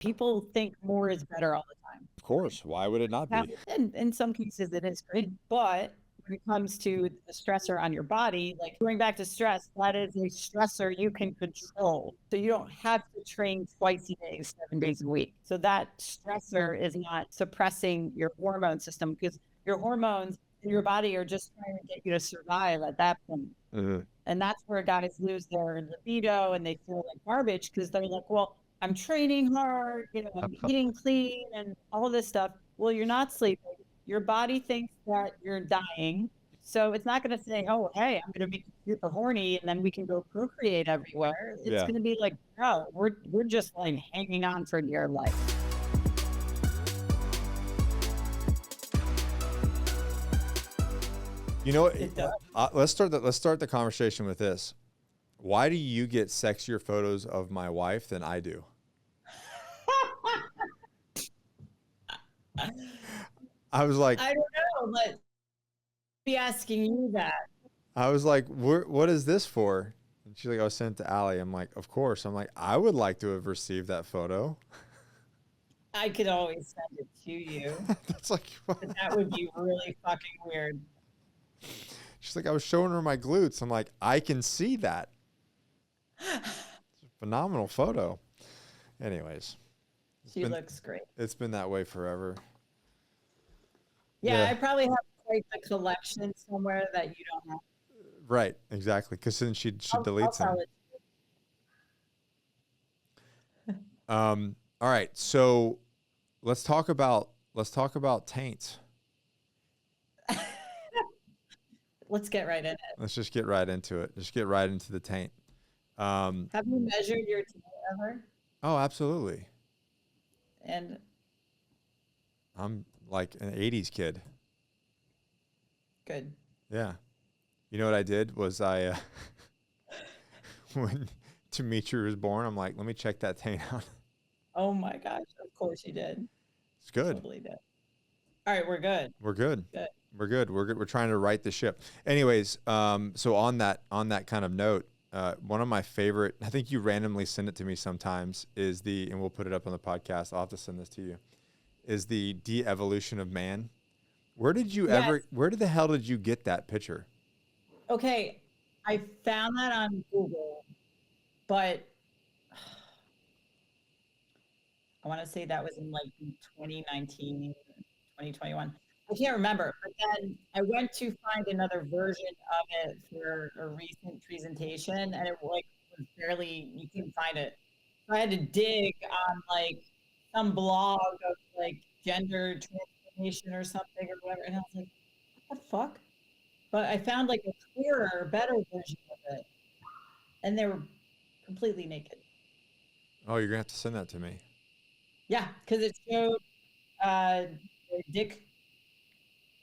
People think more is better all the time. Of course. Why would it not be? And in some cases it is great, but when it comes to the stressor on your body, like going back to stress, that is a stressor you can control. So you don't have to train twice a day, 7 days a week. So that stressor is not suppressing your hormone system, because your hormones in your body are just trying to get you to survive at that point. And that's where guys lose their libido and they feel like garbage, because they're like, well, I'm training hard, I'm eating clean and all this stuff. Well, you're not sleeping. Your body thinks that you're dying. So it's not going to say, oh, hey, I'm going to be super horny and then we can go procreate everywhere. It's going to be like, no, we're just like hanging on for dear life. You know what? Let's start the conversation with this. Why do you get sexier photos of my wife than I do? I was like, I don't know, but be asking you that. I was like, what is this for? And she's like, I was sent to Alli. I'm like, of course. I'm like, I would like to have received that photo. I could always send it to you. That's like, but that would be really fucking weird. She's like, I was showing her my glutes. I'm like, I can see that. It's a phenomenal photo. Anyways. She looks great. It's been that way forever. Yeah, I probably have quite the collection somewhere that you don't have. Right, exactly. Because then she deletes them. All right, so let's talk about taints. Let's get right in it. Let's just get right into it. Just get right into the taint. Have you measured your taint ever? Oh, absolutely. And I'm like an 80s kid. Good. Yeah. You know what I did was when Dimitri was born, I'm like, let me check that taint out. Oh my gosh, of course you did. It's good. Totally did. All right, we're good. We're good. Good. We're good. We're trying to right the ship. Anyways, so on that kind of note, one of my favorite, I think you randomly send it to me sometimes, is and we'll put it up on the podcast. I'll have to send this to you, is the de-evolution of man. Where did the hell did you get that picture? Okay, I found that on Google, but I want to say that was in like 2019, 2021. I can't remember, but then I went to find another version of it for a recent presentation, and it was barely, you couldn't find it. So I had to dig on like some blog of like gender transformation or something or whatever, and I was like, what the fuck? But I found like a clearer, better version of it, and they were completely naked. Oh, you're gonna have to send that to me. Yeah, because it showed their dick,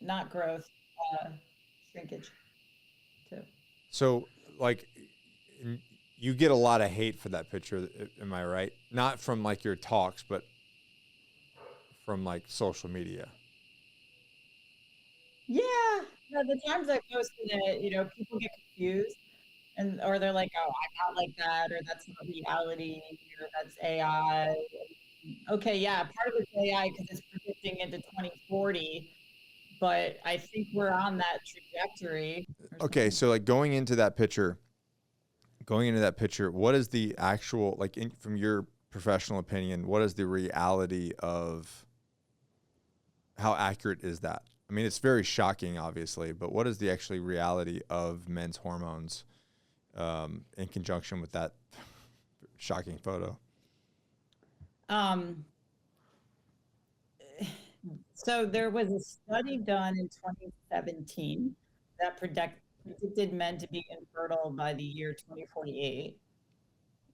not growth, shrinkage too. So, like, you get a lot of hate for that picture, am I right? Not from like your talks, but from like social media. Yeah, the times I posted it, people get confused, or they're like, "Oh, I'm not like that," or "That's not reality," or "That's AI." Okay, yeah, part of it's AI because it's predicting into 2040, but I think we're on that trajectory. Okay, so like going into that picture, what is the actual, like, from your professional opinion, what is the reality of, how accurate is that? I mean, it's very shocking, obviously, but what is the actually reality of men's hormones in conjunction with that shocking photo? So there was a study done in 2017 that predicted men to be infertile by the year 2048,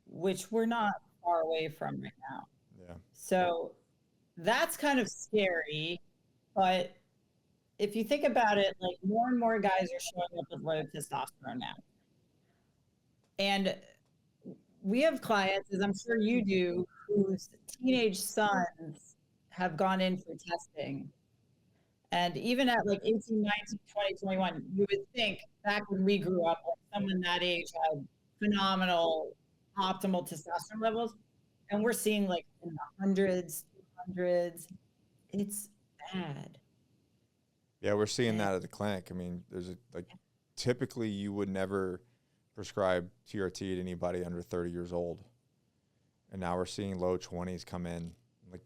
which we're not far away from right now. Yeah. So that's kind of scary, but if you think about it, like more and more guys are showing up with low testosterone now. And we have clients, as I'm sure you do, whose teenage sons have gone in for testing. And even at like 18, 19, 20, 21, you would think back when we grew up, like someone that age had phenomenal, optimal testosterone levels. And we're seeing like in the hundreds, 200s. It's bad. Yeah, we're seeing that at the clinic. I mean, typically you would never prescribe TRT to anybody under 30 years old. And now we're seeing low 20s come in, like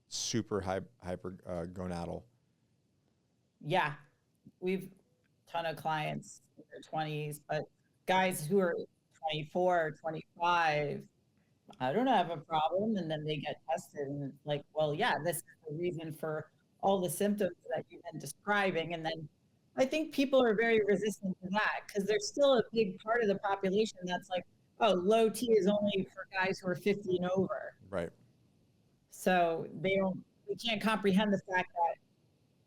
super hyper gonadal. Yeah. We've ton of clients in their 20s, but guys who are 24, 25, I don't have a problem. And then they get tested and it's like, well, yeah, this is the reason for all the symptoms that you've been describing. And then I think people are very resistant to that because there's still a big part of the population that's like, oh, low T is only for guys who are 50 and over. Right. So they can't comprehend the fact that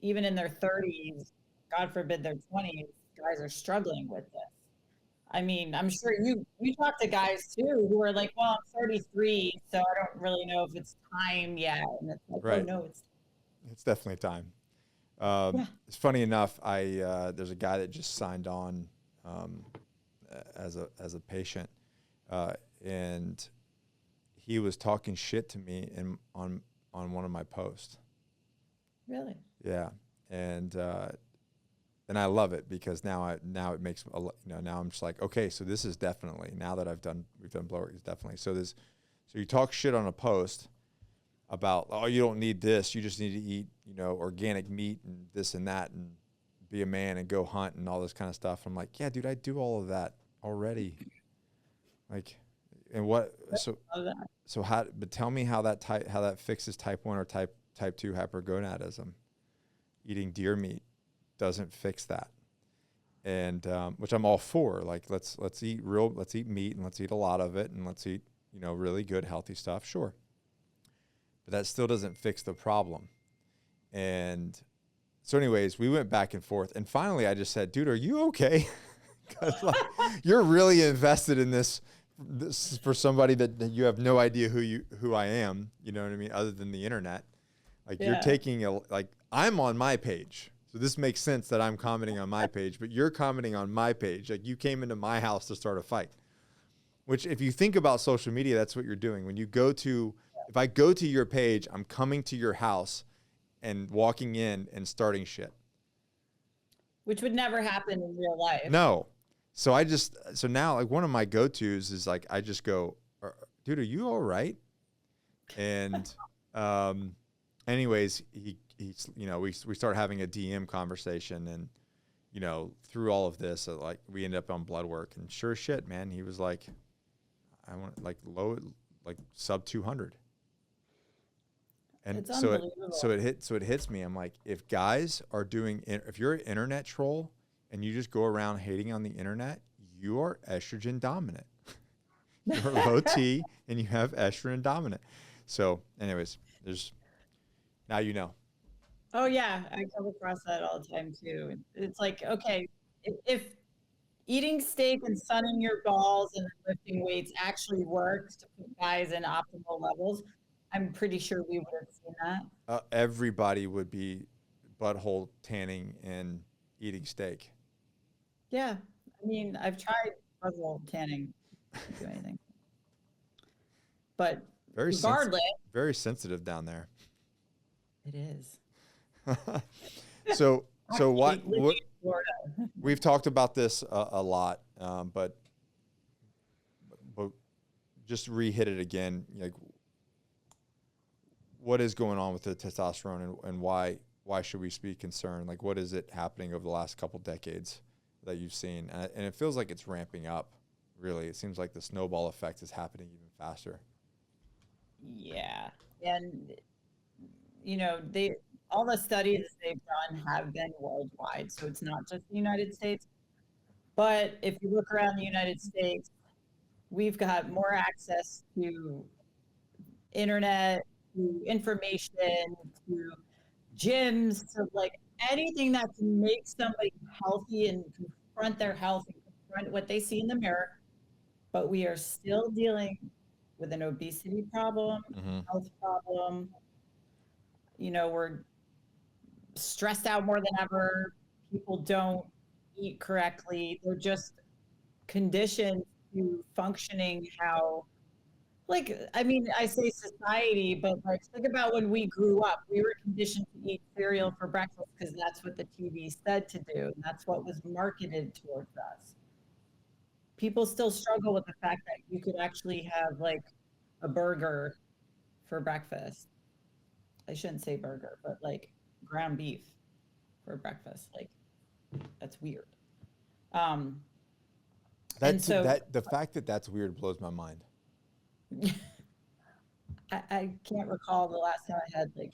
even in their 30s, God forbid their 20s, guys are struggling with this. I mean, I'm sure you talk to guys too who are like, well, I'm 33, so I don't really know if it's time yet. And it's like, right. Oh no, it's definitely time. It's funny enough. There's a guy that just signed on as a patient, and he was talking shit to me on one of my posts. Really? Yeah, and I love it because now it makes now I'm just like, okay, so this is definitely, now that we've done blow work, is definitely so you talk shit on a post about, oh, you don't need this, you just need to eat organic meat and this and that and be a man and go hunt and all this kind of stuff. I'm like, yeah, dude, I do all of that already. Like, and what so how, but tell me how that fixes type 1 or type 2 hypergonadism. Eating deer meat doesn't fix that. And which I'm all for. Like, let's eat meat and let's eat a lot of it and let's eat, really good healthy stuff, sure. But that still doesn't fix the problem. And so anyways, we went back and forth, and finally I just said, dude, are you okay? Because like, you're really invested in this is for somebody that you have no idea who I am, you know what I mean, other than the internet. Like, you're taking I'm on my page. So this makes sense that I'm commenting on my page, but you're commenting on my page. Like, you came into my house to start a fight, which if you think about social media, that's what you're doing. When you if I go to your page, I'm coming to your house and walking in and starting shit. Which would never happen in real life. No. So now, like, one of my go-tos is like, I just go, dude, are you all right? And, anyways, we start having a DM conversation, and, through all of this, like, we ended up on blood work, and sure as shit, man, he was like, I want like sub 200. And it's so it hits me. I'm like, if you're an internet troll and you just go around hating on the internet, you are estrogen dominant. You're low T and you have estrogen dominant. So anyways, now you know. Oh yeah, I come across that all the time too. It's like, okay, if eating steak and sunning your balls and lifting weights actually works to put guys in optimal levels, I'm pretty sure we would have seen that. Everybody would be butthole tanning and eating steak. Yeah, I mean, I've tried butthole tanning, didn't do anything. But regardless, very sensitive down there. It is. So what we've talked about this a lot, but just re-hit it again. Like, what is going on with the testosterone, and why should we be concerned? Like, what is it happening over the last couple decades that you've seen? And it feels like it's ramping up, really. It seems like the snowball effect is happening even faster. Yeah. And, all the studies they've done have been worldwide. So it's not just the United States. But if you look around the United States, we've got more access to internet, to information, to gyms, to like anything that can make somebody healthy and confront their health and confront what they see in the mirror. But we are still dealing with an obesity problem, health problem. We're stressed out more than ever. People don't eat correctly. They're just conditioned to functioning how Like, I mean, I say society, but like, think about when we grew up, we were conditioned to eat cereal for breakfast because that's what the TV said to do. And that's what was marketed towards us. People still struggle with the fact that you could actually have like a burger for breakfast. I shouldn't say burger, but like ground beef for breakfast. Like, that's weird. Um, and so The fact that that's weird blows my mind. I can't recall the last time I had like,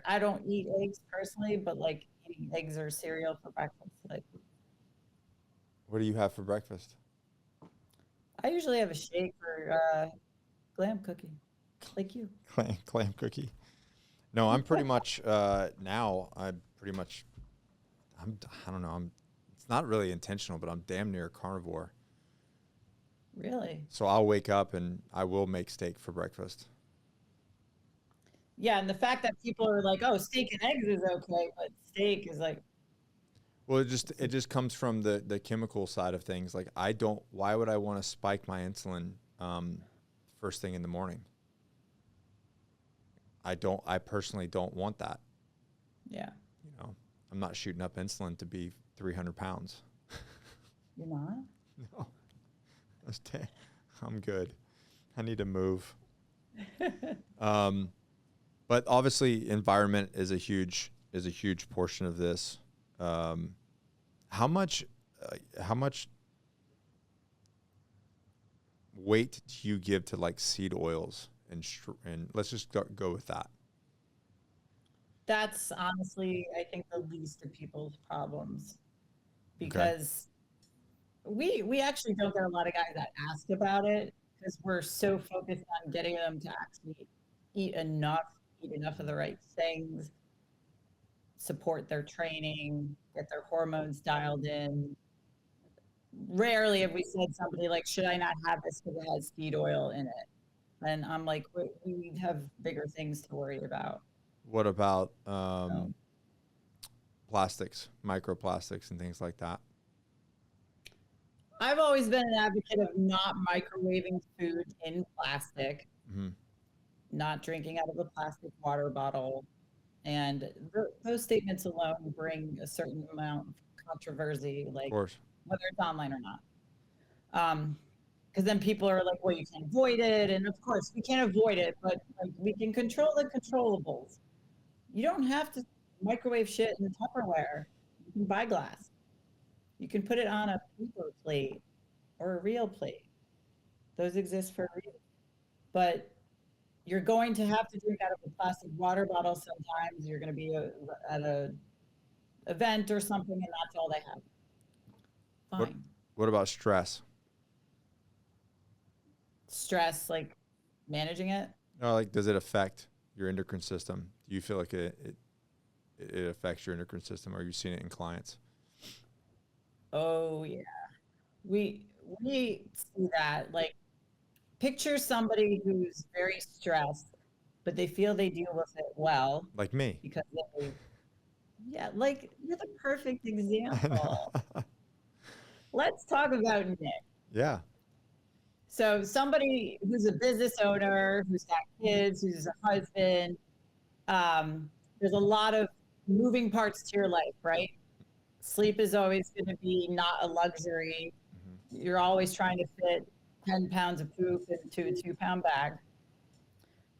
I don't eat eggs personally, but like eating eggs or cereal for breakfast. Like, What do you have for breakfast? I usually have a shake or glam cookie, like you. Clam cookie. No, I'm pretty much now. I don't know. It's not really intentional, but I'm damn near a carnivore. Really? So I'll wake up and I will make steak for breakfast. Yeah, and the fact that people are like, "Oh, steak and eggs is okay," but steak is like, Well, it just comes from the chemical side of things. Like why would I want to spike my insulin first thing in the morning? I personally don't want that. yeah, You know, I'm not shooting up insulin to be 300 pounds. you're not. No, I'm good. I need to move. But obviously environment is a huge portion of this. How much weight do you give to like seed oils and let's just go with that. That's honestly, I think, the least of people's problems Okay. because we actually don't get a lot of guys that ask about it because we're so focused on getting them to actually eat enough of the right things, support their training, get their hormones dialed in. Rarely have we said somebody like, should I not have this because it has seed oil in it? And I'm like, we have bigger things to worry about. What about So, plastics, microplastics and things like that? I've always been an advocate of not microwaving food in plastic, Mm-hmm. not drinking out of a plastic water bottle. And those statements alone bring a certain amount of controversy, Of like course. whether it's online or not. Because then people are like, well, you can avoid it. And of course, we can't avoid it, but like we can control the controllables. You don't have to microwave shit in Tupperware. You can buy glass. You can put it on a paper plate or a real plate. Those exist for a reason. But you're going to have to drink out of a plastic water bottle sometimes. You're going to be at a event or something, and that's all they have. What Fine. what about stress? Stress, like managing it. No, like does it affect your endocrine system? Do you feel like it affects your endocrine system? Or are you seeing it in clients? Oh yeah, we see that. Like, picture somebody who's very stressed, but they feel they deal with it well Like me. because they, yeah, like you're the perfect I example. know. Let's talk about Nick. Yeah. So somebody who's a business owner, who's got kids, who's a husband, there's a lot of moving parts to your life, right? Sleep is always going to be not a luxury. Mm-hmm. You're always trying to fit 10 pounds of poop into a 2-pound bag.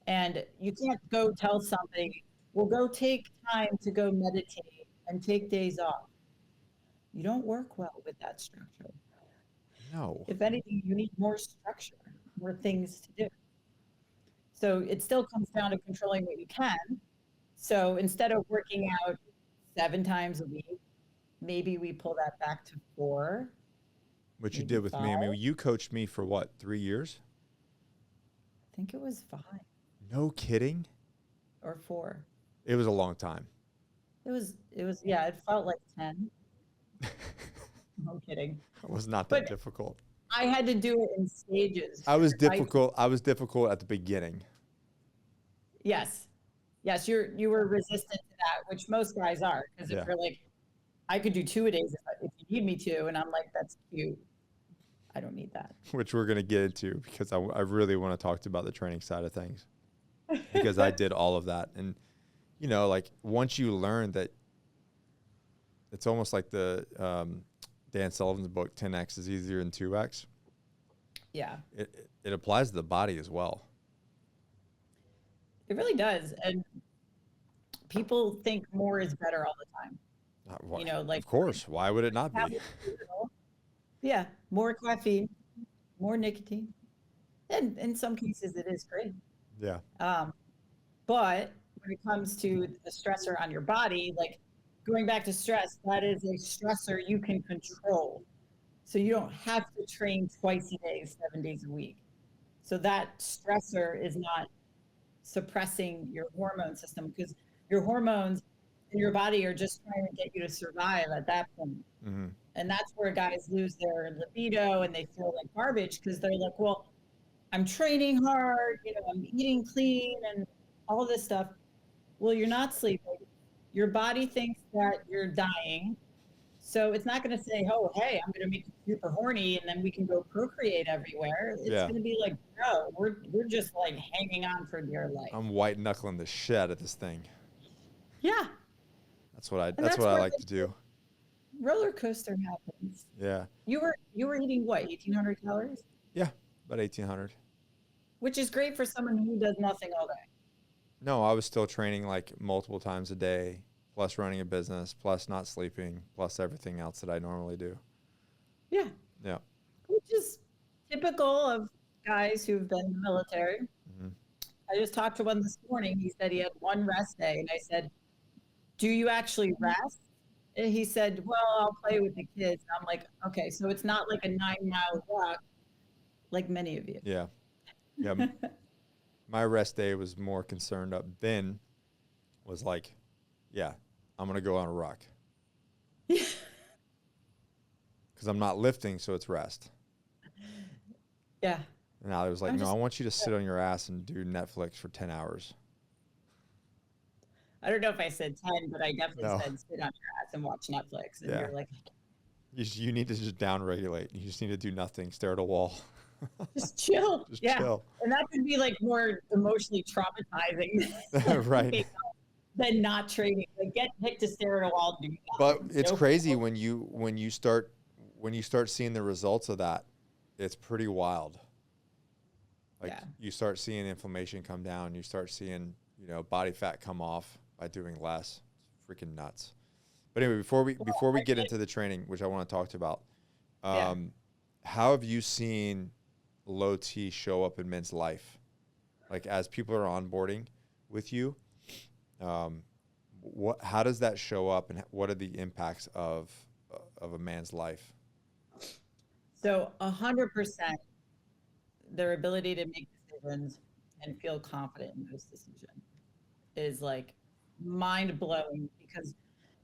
And you can't go tell somebody, well, go take time to go meditate and take days off. You don't work well with that structure. No. If anything, you need more structure, more things to do. So it still comes down to controlling what you can. So instead of working out 7 times a week, maybe we pull that back to 4. What you Maybe did with 5. me. I mean, you coached me for what, 3 years? I think it was 5 No kidding. or 4. It was a long time. It was, yeah, it felt like 10. No kidding. It was not that But difficult. I had to do it in stages. I was right? difficult. I was difficult at the beginning. Yes. Yes, you were resistant to that, which most guys are. Because if Yeah. you're like, I could do 2 a days if you need me to, and I'm like, that's cute. I don't need that. which we're going to get into because I really want to talk about the training side of things because I did all of that. And, you know, like once you learn that, it's almost like the Dan Sullivan's book, 10X is easier than 2X. Yeah. It applies to the body as well. It really does. And people think more is better all the time. You know, like, of course, why would it not be? Yeah, more caffeine, more nicotine, and in some cases it is great. Yeah. But when it comes to the stressor on your body, like going back to stress, that is a stressor you can control. So you don't have to train twice a day, 7 days a week. So that stressor is not suppressing your hormone system, because your hormones in your body are just trying to get you to survive at that point. Mm-hmm. And that's where guys lose their libido and they feel like garbage, because they're like, well, I'm training hard, you know, I'm eating clean and all this stuff. Well, you're not sleeping. Your body thinks that you're dying. So it's not going to say, oh, hey, I'm going to make you super horny and then we can go procreate everywhere. It's going to be like, no, we're just like hanging on for dear life. I'm white knuckling the shit out of this thing. Yeah. That's what I like to do. Roller coaster happens. Yeah. You were eating what, 1,800 calories? Yeah, about 1,800. Which is great for someone who does nothing all day. No, I was still training like multiple times a day, plus running a business, plus not sleeping, plus everything else that I normally do. Yeah. Yeah. Which is typical of guys who've been in the military. Mm-hmm. I just talked to one this morning. He said he had one rest day. And I said, do you actually rest? And he said, well, I'll play with the kids. And I'm like, okay, so it's not like a 9-mile walk like many of you. Yeah. Yeah. My rest day was more concerned up then, was like, yeah, I'm going to go on a rock. Because I'm not lifting, so it's rest. Yeah. And I was like, no, I want you to sit on your ass and do Netflix for 10 hours. I don't know if I said 10, but I definitely said sit on your ass and watch Netflix. And you're like, you need to just down-regulate. You just need to do nothing, stare at a wall. Just chill. Just chill. And that could be like more emotionally traumatizing. Right. Than not training. Like get Nick to stare at a wall and do nothing. But it's crazy when you start seeing the results of that. It's pretty wild. Like you start seeing inflammation come down. You start seeing, you know, body fat come off by doing less. It's freaking nuts. But anyway, before we get into the training, which I want to talk about, how have you seen low T show up in men's life? Like as people are onboarding with you, how does that show up, and what are the impacts of a man's life? So 100%, their ability to make decisions and feel confident in those decisions is like mind blowing, because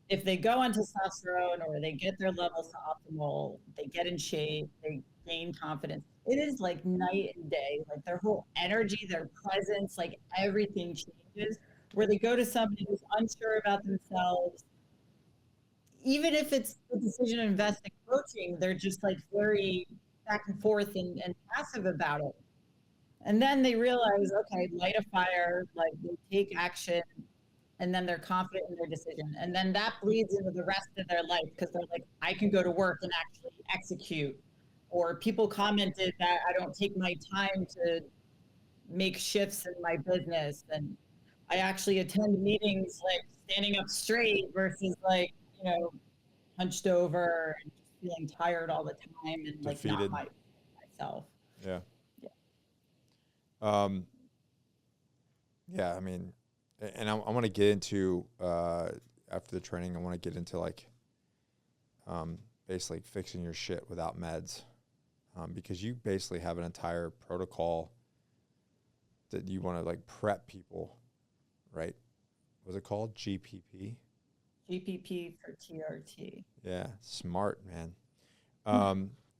if they go on testosterone or they get their levels to optimal, they get in shape, they gain confidence, it is like night and day. Like their whole energy, their presence, like everything changes. Where they go to somebody who's unsure about themselves, even if it's the decision to invest in coaching, they're just like very back and forth and passive about it. And then they realize, okay, light a fire, like they take action, and then they're confident in their decision. And then that bleeds into the rest of their life, because they're like, I can go to work and actually execute. Or people commented that I don't take my time to make shifts in my business, and I actually attend meetings like standing up straight versus like, you know, hunched over and just feeling tired all the time and like defeated. not myself. Yeah. Yeah, I mean, and I want to get into, after the training, I want to get into like, basically fixing your shit without meds, because you basically have an entire protocol that you want to like prep people, right? What's it called? GPP? GPP for TRT. Yeah, smart, man.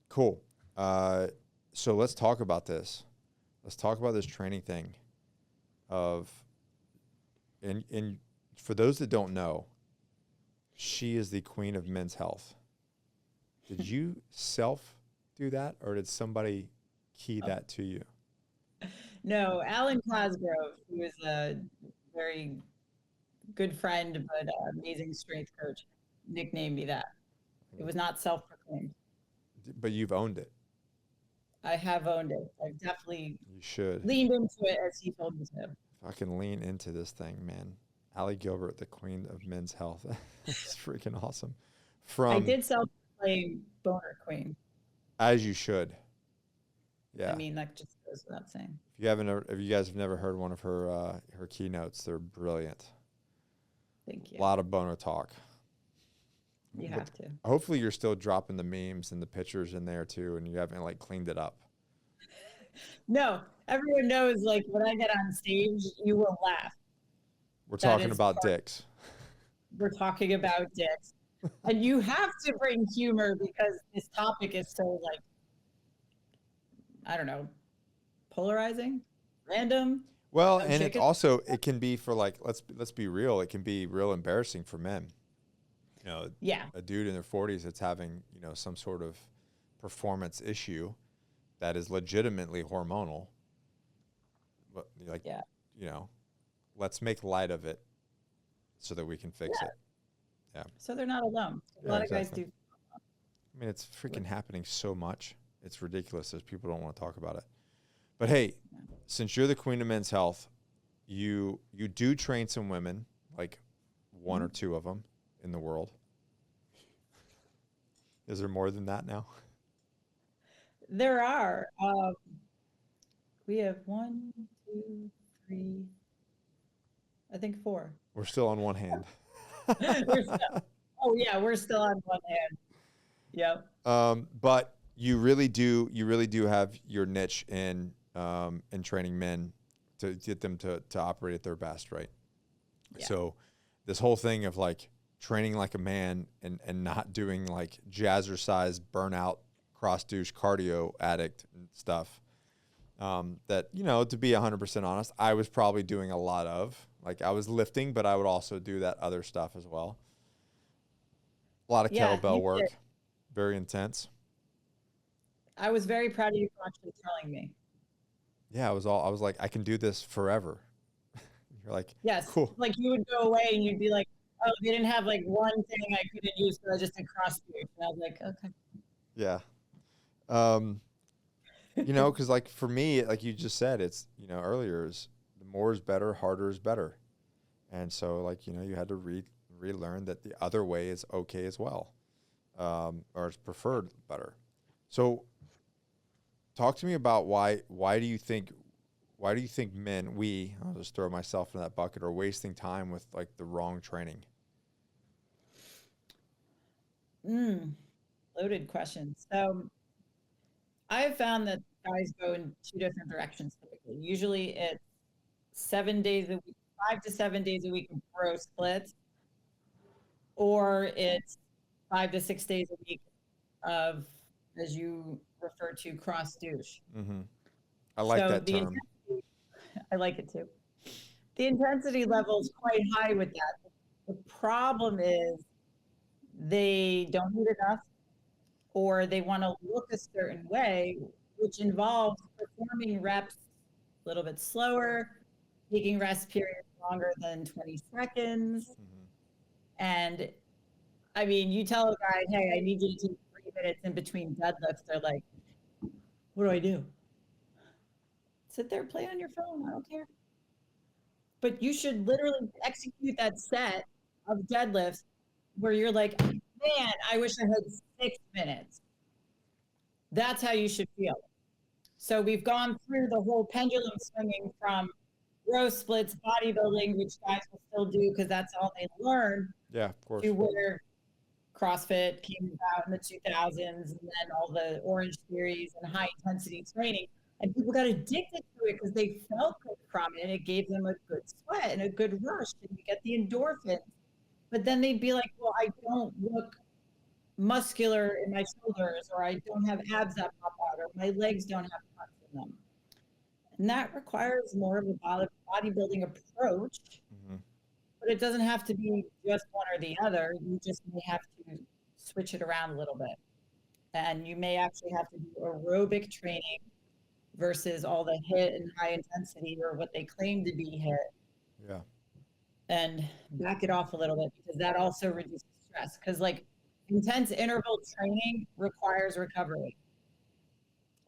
Cool. So let's talk about this. Let's talk about this training thing and for those that don't know, she is the queen of men's health. Did do that, or did somebody key that to you? No, Alan Cosgrove, who is a very good friend, but amazing strength coach, nicknamed me that. It was not self-proclaimed. But you've owned it. I have owned it. I've definitely You should. leaned into it as he told me to. Fucking lean into this thing, man. Alli Gilbert, the queen of men's health. It's freaking awesome. I did self-proclaim boner queen. As you should. Yeah. I mean, that just goes without saying. If you guys have never heard one of her keynotes, they're brilliant. Thank you. A lot of boner talk. You have to. Hopefully you're still dropping the memes and the pictures in there too, and you haven't like cleaned it up. No, everyone knows, like, when I get on stage, you will laugh. We're talking about dicks. We're talking about dicks. And you have to bring humor because this topic is so, like, I don't know, polarizing, random. Well, and it can be for, like, let's be real, it can be real embarrassing for men. You know, a dude in their 40s that's having, you know, some sort of performance issue that is legitimately hormonal. But like, you know, let's make light of it so that we can fix it. Yeah. So they're not alone. A lot of guys do. I mean, it's freaking happening so much. It's ridiculous. There's people don't want to talk about it. But hey, since you're the queen of men's health, you do train some women, like one or two of them in the world. Is there more than that now? There are. We have 1, 2, 3, I think 4. We're still on one hand. We're still on one hand. Yep. But you really do have your niche in training men to get them to operate at their best, right? Yeah. So this whole thing of like training like a man and not doing like jazzercise burnout cross douche cardio addict and stuff, that, you know, to be 100% honest, I was probably doing a lot of. Like, I was lifting, but I would also do that other stuff as well. A lot of kettlebell work, very intense. I was very proud of you for actually telling me. Yeah, I was like, I can do this forever. You're like, yes, cool. Like, you would go away and you'd be like, oh, they didn't have like one thing I couldn't use, so I just did cross douche. And I was like, okay. Yeah. You know, because like for me, like you just said, it's, you know, earlier, is the more is better, harder is better. And so, like, you know, you had to relearn that the other way is okay as well, or it's preferred better. So talk to me about why do you think men, I'll just throw myself in that bucket, are wasting time with like the wrong training? Loaded question. So I have found that guys go in 2 different directions typically. Usually it's 7 days a week, 5 to 7 days a week of bro splits, or it's 5 to 6 days a week of, as you refer to, cross douche. Mm-hmm. I like that term. I like it too. The intensity level is quite high with that. The problem is they don't eat enough, or they want to look a certain way, which involves performing reps a little bit slower, taking rest periods longer than 20 seconds. Mm-hmm. And I mean, you tell a guy, hey, I need you to take 3 minutes in between deadlifts. They're like, what do I do? Sit there, play on your phone. I don't care. But you should literally execute that set of deadlifts where you're like, man, I wish I had 6 minutes. That's how you should feel. So we've gone through the whole pendulum swinging from row splits, bodybuilding, which guys will still do because that's all they learn. Yeah, of course. To where CrossFit came about in the 2000s, and then all the Orange Theories and high intensity training. And people got addicted to it because they felt good from it, and it gave them a good sweat and a good rush, and you get the endorphins. But then they'd be like, well, I don't look muscular in my shoulders, or I don't have abs that pop out, or my legs don't have cuts in them. And that requires more of a bodybuilding approach. Mm-hmm. But it doesn't have to be just one or the other. You just may have to switch it around a little bit. And you may actually have to do aerobic training versus all the hit and high intensity or what they claim to be hit, Yeah. and back it off a little bit, because that also reduces stress. Because like intense interval training requires recovery.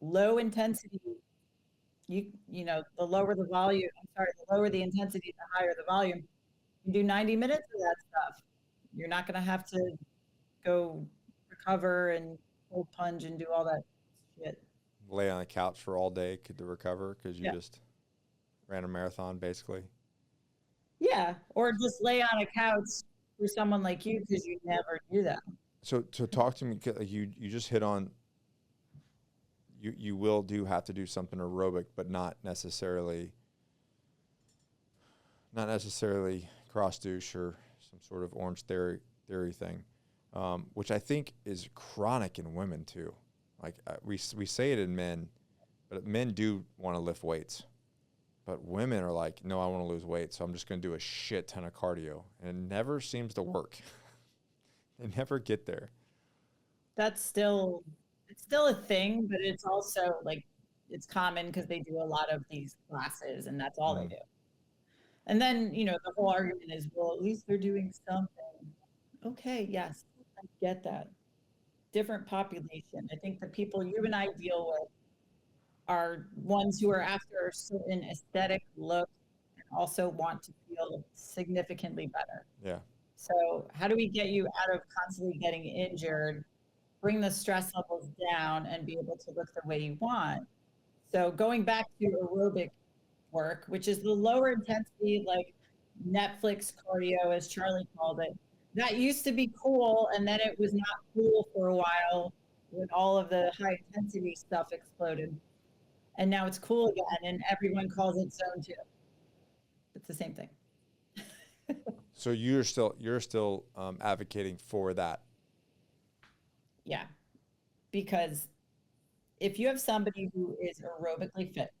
Low intensity, you know, the lower the volume, the lower the intensity, the higher the volume. You do 90 minutes of that stuff. You're not going to have to go recover and cold plunge and do all that shit. Lay on the couch for all day to recover because you Yeah. just ran a marathon, basically. Yeah. Or just lay on a couch for someone like you, because you never do that. So talk to me. You just hit on. You will have to do something aerobic, but not necessarily cross douche or some sort of Orange Theory thing, which I think is chronic in women too. Like we say it in men, but men do want to lift weights, but women are like, no, I want to lose weight, so I'm just going to do a shit ton of cardio, and it never seems to work. They never get there. It's still a thing, but it's also like, it's common because they do a lot of these classes and that's all they do. And then, you know, the whole argument is, well, at least they're doing something. Okay, yes, I get that. Different population. I think the people you and I deal with are ones who are after a certain aesthetic look and also want to feel significantly better. Yeah. So how do we get you out of constantly getting injured, bring the stress levels down, and be able to look the way you want? So going back to aerobic work, which is the lower intensity, like Netflix cardio, as Charlie called it, that used to be cool, and then it was not cool for a while when all of the high intensity stuff exploded. And now it's cool again, and everyone calls it zone 2. It's the same thing. So you're still advocating for that. Yeah, because if you have somebody who is aerobically fit,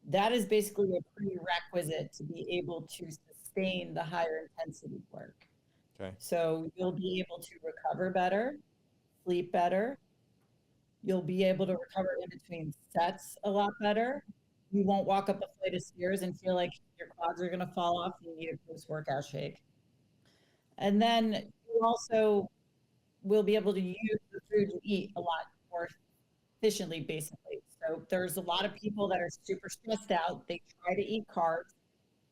that is basically a prerequisite to be able to sustain the higher intensity work. Okay. So you'll be able to recover better, sleep better. You'll be able to recover in between sets a lot better. You won't walk up a flight of stairs and feel like your quads are going to fall off and you need a post-workout shake. And then you also will be able to use the food you eat a lot more efficiently, basically. So there's a lot of people that are super stressed out. They try to eat carbs.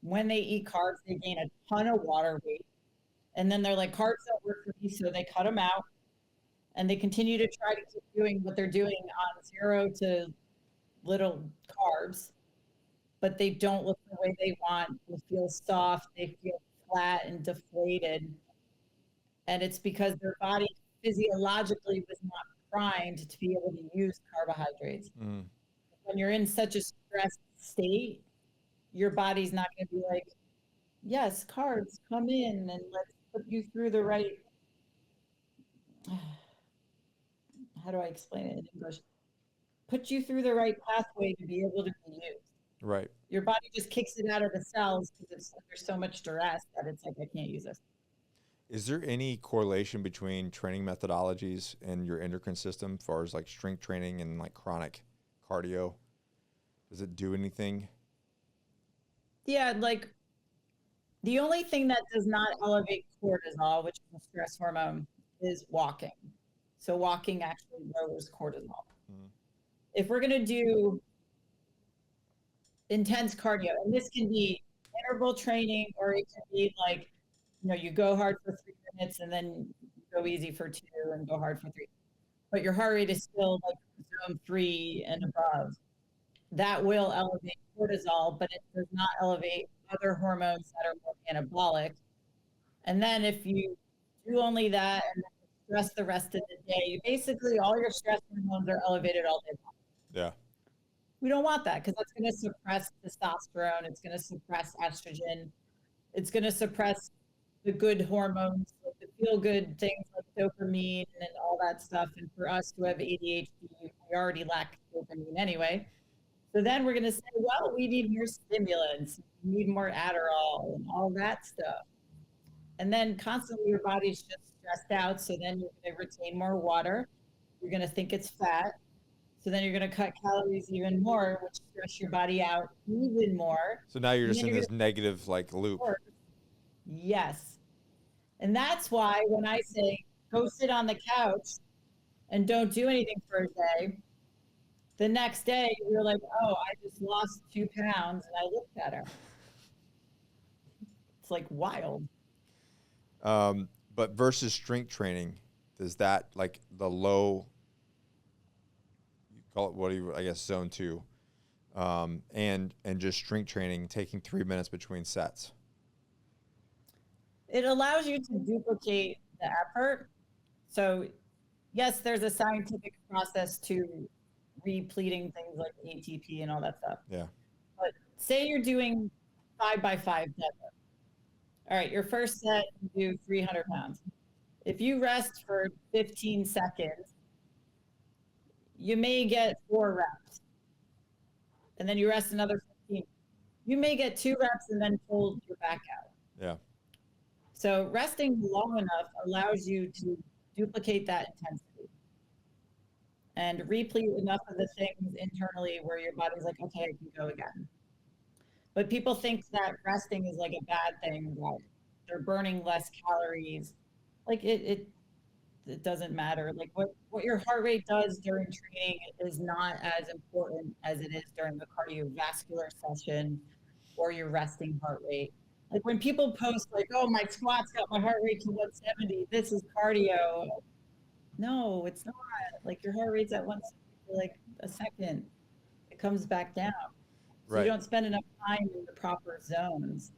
When they eat carbs, they gain a ton of water weight. And then they're like, carbs don't work for me, so they cut them out. And they continue to try to keep doing what they're doing on 0 to little carbs, but they don't look the way they want. They feel soft, they feel flat and deflated. And it's because their body physiologically was not primed to be able to use carbohydrates. When you're in such a stressed state, your body's not going to be like, yes, carbs, come in and let's put you through the right, how do I explain it in English? Put you through the right pathway to be able to be used. Right. Your body just kicks it out of the cells because it's under so much duress that it's like, I can't use this. Is there any correlation between training methodologies and your endocrine system as far as like strength training and like chronic cardio? Does it do anything? Yeah, like the only thing that does not elevate cortisol, which is a stress hormone, is walking. So walking actually lowers cortisol. If we're going to do intense cardio, and this can be interval training, or it can be like, you know, you go hard for 3 minutes and then go easy for 2 and go hard for 3. But your heart rate is still like zone 3 and above. That will elevate cortisol, but it does not elevate other hormones that are more anabolic. And then if you do only that and stress the rest of the day, basically all your stress hormones are elevated all day long. Yeah. We don't want that, because that's going to suppress testosterone. It's going to suppress estrogen. It's going to suppress the good hormones, like the feel-good things like dopamine and all that stuff. And for us who have ADHD, we already lack dopamine anyway. So then we're going to say, well, we need more stimulants, we need more Adderall and all that stuff. And then constantly your body's just stressed out. So then you're going to retain more water. You're going to think it's fat. So then you're going to cut calories even more, which stress your body out even more. So now you're And just then in you're this negative like loop. Yes. And that's why when I say go sit on the couch and don't do anything for a day, the next day you're like, oh, I just lost 2 pounds and I look better. It's like wild. But versus strength training, does that like the low, you call it, what do you, I guess, zone 2, and just strength training, taking 3 minutes between sets? It allows you to duplicate the effort. So yes, there's a scientific process to repleting things like ATP and all that stuff. Yeah. But say you're doing 5x5 deadlift. All right, your first set, you do 300 pounds. If you rest for 15 seconds, you may get 4 reps. And then you rest another 15. You may get 2 reps and then pull your back out. Yeah. So resting long enough allows you to duplicate that intensity and replete enough of the things internally where your body's like, okay, I can go again. But people think that resting is like a bad thing, that they're burning less calories. Like it doesn't matter. Like what your heart rate does during training is not as important as it is during the cardiovascular session or your resting heart rate. Like when people post like, oh, my squats got my heart rate to 170, this is cardio. No, it's not. Like your heart rate's at 170 for like a second. It comes back down. So Right. you don't spend enough time in the proper zones.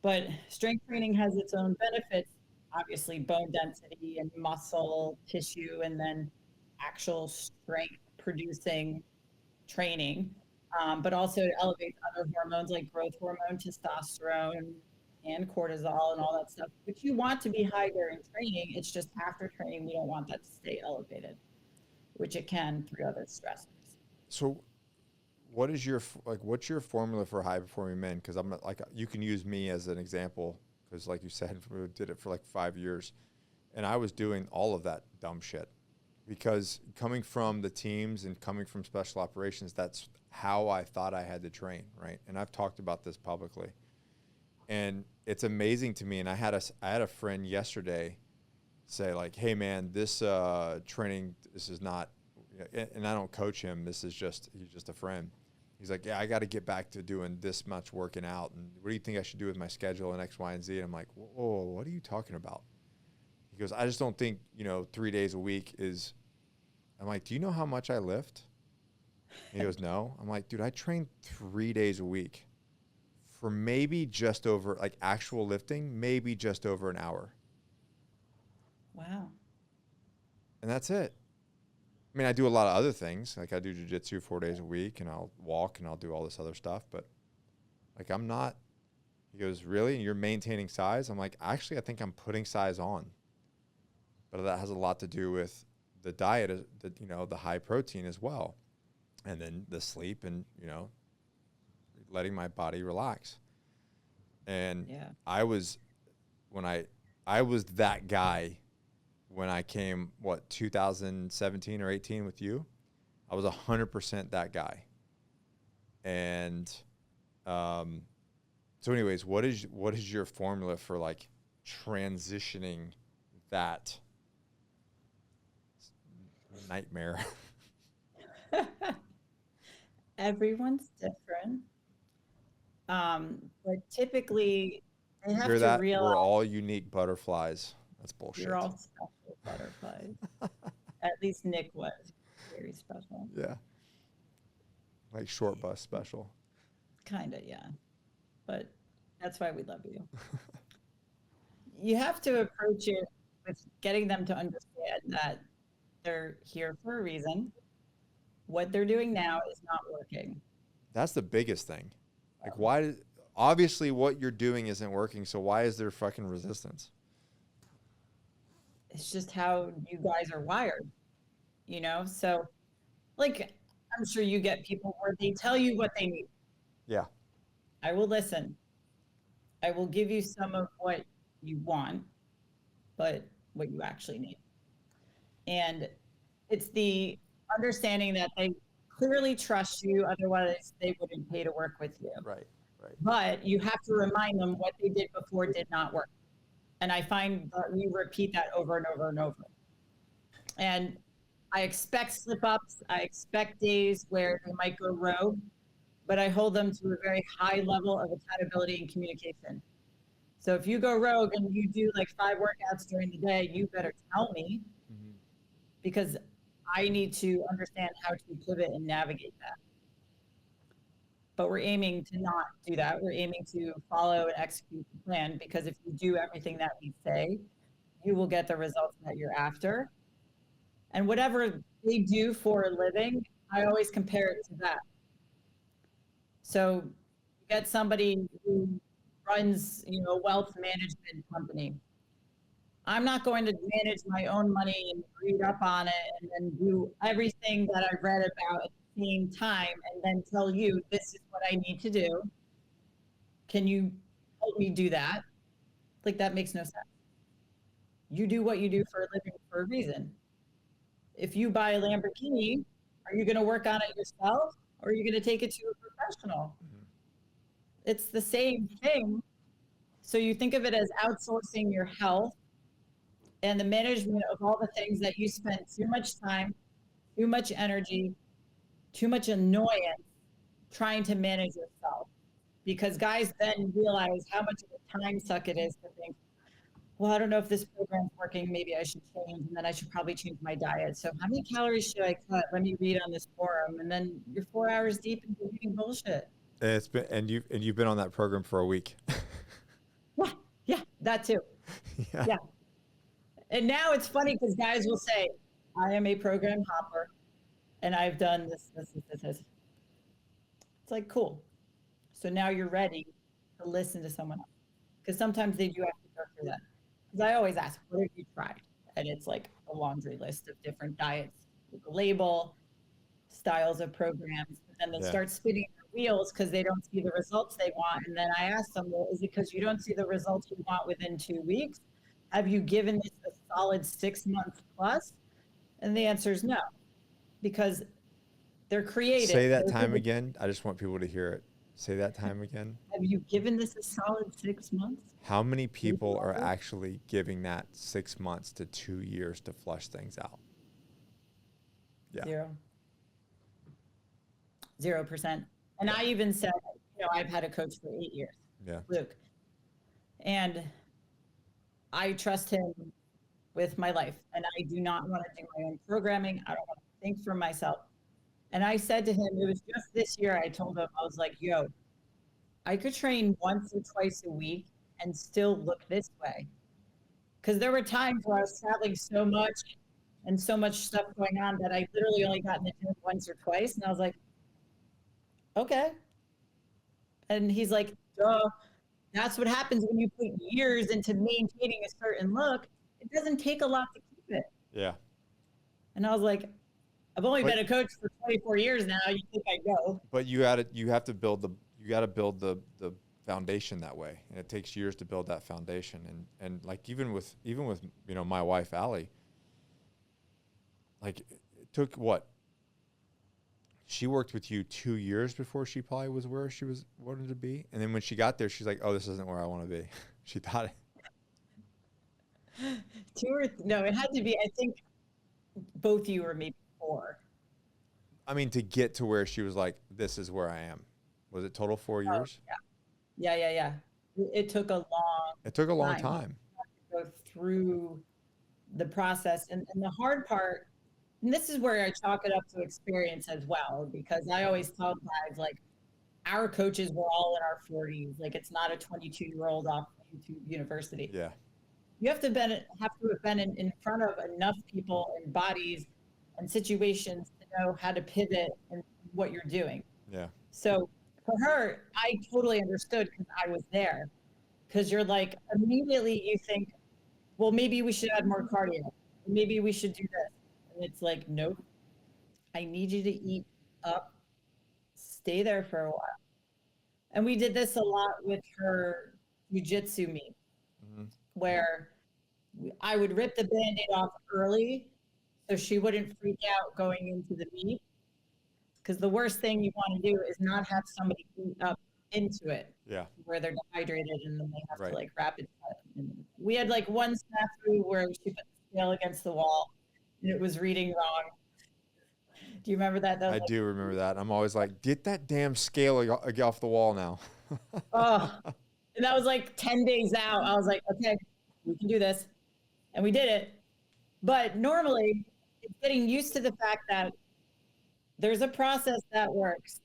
But strength training has its own benefits, obviously bone density and muscle tissue, and then actual strength producing training. But also it elevates other hormones like growth hormone, testosterone, and cortisol and all that stuff, which you want to be high during training. It's just after training, we don't want that to stay elevated, which it can through other stressors. So what is your, like, what's your formula for high performing men? Because I'm like, you can use me as an example, because like you said, we did it for like 5 years, and I was doing all of that dumb shit. Because coming from the teams and coming from special operations, that's how I thought I had to train, right? And I've talked about this publicly, and it's amazing to me. And I had a friend yesterday say like, "Hey man, this training, this is not," and I don't coach him. He's just a friend. He's like, "Yeah, I got to get back to doing this much working out. And what do you think I should do with my schedule and X, Y, and Z?" And I'm like, "Whoa, what are you talking about?" He goes, "I just don't think, 3 days a week is," I'm like, "Do you know how much I lift?" And he goes, "No." I'm like, "Dude, I train 3 days a week for maybe just over, like actual lifting, maybe just over an hour." Wow. And that's it. I mean, I do a lot of other things. Like I do jujitsu 4 days a week, and I'll walk and I'll do all this other stuff. But like, I'm not, he goes, "Really? And you're maintaining size?" I'm like, "Actually, I think I'm putting size on." But that has a lot to do with the diet, the high protein as well. And then the sleep and, letting my body relax. And Yeah. I was that guy when I came, 2017 or 18 with you. I was 100% that guy. And so anyways, what is your formula for like transitioning that nightmare? Everyone's different. But typically they have Hear to that? realize We're all unique butterflies. That's bullshit. you're all special butterflies. At least Nick was very special. Yeah. Like short bus special. Kind of, yeah. But that's why we love you. You have to approach it with getting them to understand that they're here for a reason. What they're doing now is not working. That's the biggest thing. Like, obviously what you're doing isn't working, so why is there fucking resistance? It's just how you guys are wired, So, like, I'm sure you get people where they tell you what they need. Yeah. I will listen. I will give you some of what you want, but what you actually need. And It's the understanding that they clearly trust you, otherwise they wouldn't pay to work with you. Right. But you have to remind them what they did before did not work. And I find that we repeat that over and over and over. And I expect slip-ups. I expect days where they might go rogue, but I hold them to a very high level of accountability and communication. So if you go rogue and you do like 5 workouts during the day, you better tell me, because I need to understand how to pivot and navigate that. But we're aiming to not do that. We're aiming to follow and execute the plan, because if you do everything that we say, you will get the results that you're after. And whatever they do for a living, I always compare it to that. So you get somebody who runs, a wealth management company. I'm not going to manage my own money and read up on it and then do everything that I read about at the same time and then tell you this is what I need to do. Can you help me do that? Like, that makes no sense. You do what you do for a living for a reason. If you buy a Lamborghini, are you going to work on it yourself, or are you going to take it to a professional? It's the same thing. So you think of it as outsourcing your health and the management of all the things that you spend too much time, too much energy, too much annoyance trying to manage yourself. Because guys then realize how much of a time suck it is to think, well, I don't know if this program's working. Maybe I should change, and then I should probably change my diet. So how many calories should I cut? Let me read on this forum. And then you're 4 hours deep into reading bullshit. It's been, and you've been on that program for a week. Yeah, that too. Yeah. And now it's funny because guys will say, I am a program hopper and I've done this. It's like, cool. So now you're ready to listen to someone else. Because sometimes they do have to go through that. Because I always ask, what have you tried? And it's like a laundry list of different diets with a label, styles of programs. But then they start spinning their wheels because they don't see the results they want. And then I ask them, well, is it because you don't see the results you want within 2 weeks? Have you given this a solid 6 months plus? And the answer is no, because they're creative. Say that time again. I just want people to hear it. Say that time again. Have you given this a solid 6 months? How many people are actually giving that 6 months to 2 years to flush things out? Yeah. 0%. And I even said, I've had a coach for 8 years, Luke. And I trust him with my life. And I do not want to do my own programming. I don't want to think for myself. And I said to him, it was just this year, I told him, I was like, yo, I could train once or twice a week and still look this way. Because there were times where I was traveling so much and so much stuff going on that I literally only got in the gym once or twice. And I was like, okay. And he's like, duh. That's what happens when you put years into maintaining a certain look. It doesn't take a lot to keep it. Yeah. And I was like, I've only been a coach for 24 years now. You think I know? But you have to build the foundation that way, and it takes years to build that foundation. And like even with my wife Alli, like it took what? She worked with you 2 years before she probably was where she wanted to be, and then when she got there, she's like, "Oh, this isn't where I want to be." She thought it. No, it had to be. I think both you or maybe 4. I mean, to get to where she was like, "This is where I am." Was it total 4 years? Yeah. It took a long time. To go through the process, and the hard part. And this is where I chalk it up to experience as well, because I always tell guys, like, our coaches were all in our 40s. Like, it's not a 22-year-old off YouTube University. Yeah. You have to have been in front of enough people and bodies and situations to know how to pivot and what you're doing. Yeah. So for her, I totally understood because I was there. Because you're like, immediately you think, well, maybe we should add more cardio. Maybe we should do this. And it's like, nope, I need you to eat up, stay there for a while. And we did this a lot with her jiu-jitsu meet, where I would rip the Band-Aid off early so she wouldn't freak out going into the meet. Because the worst thing you want to do is not have somebody eat up into it. Yeah. Where they're dehydrated and then they have Right. to like rapid cut. And we had like one snafu where she put the scale against the wall and it was reading wrong. Do you remember that? I do remember that. I'm always like, get that damn scale off the wall now. Oh, and that was like 10 days out. I was like, okay, we can do this. And we did it. But normally, it's getting used to the fact that there's a process that works.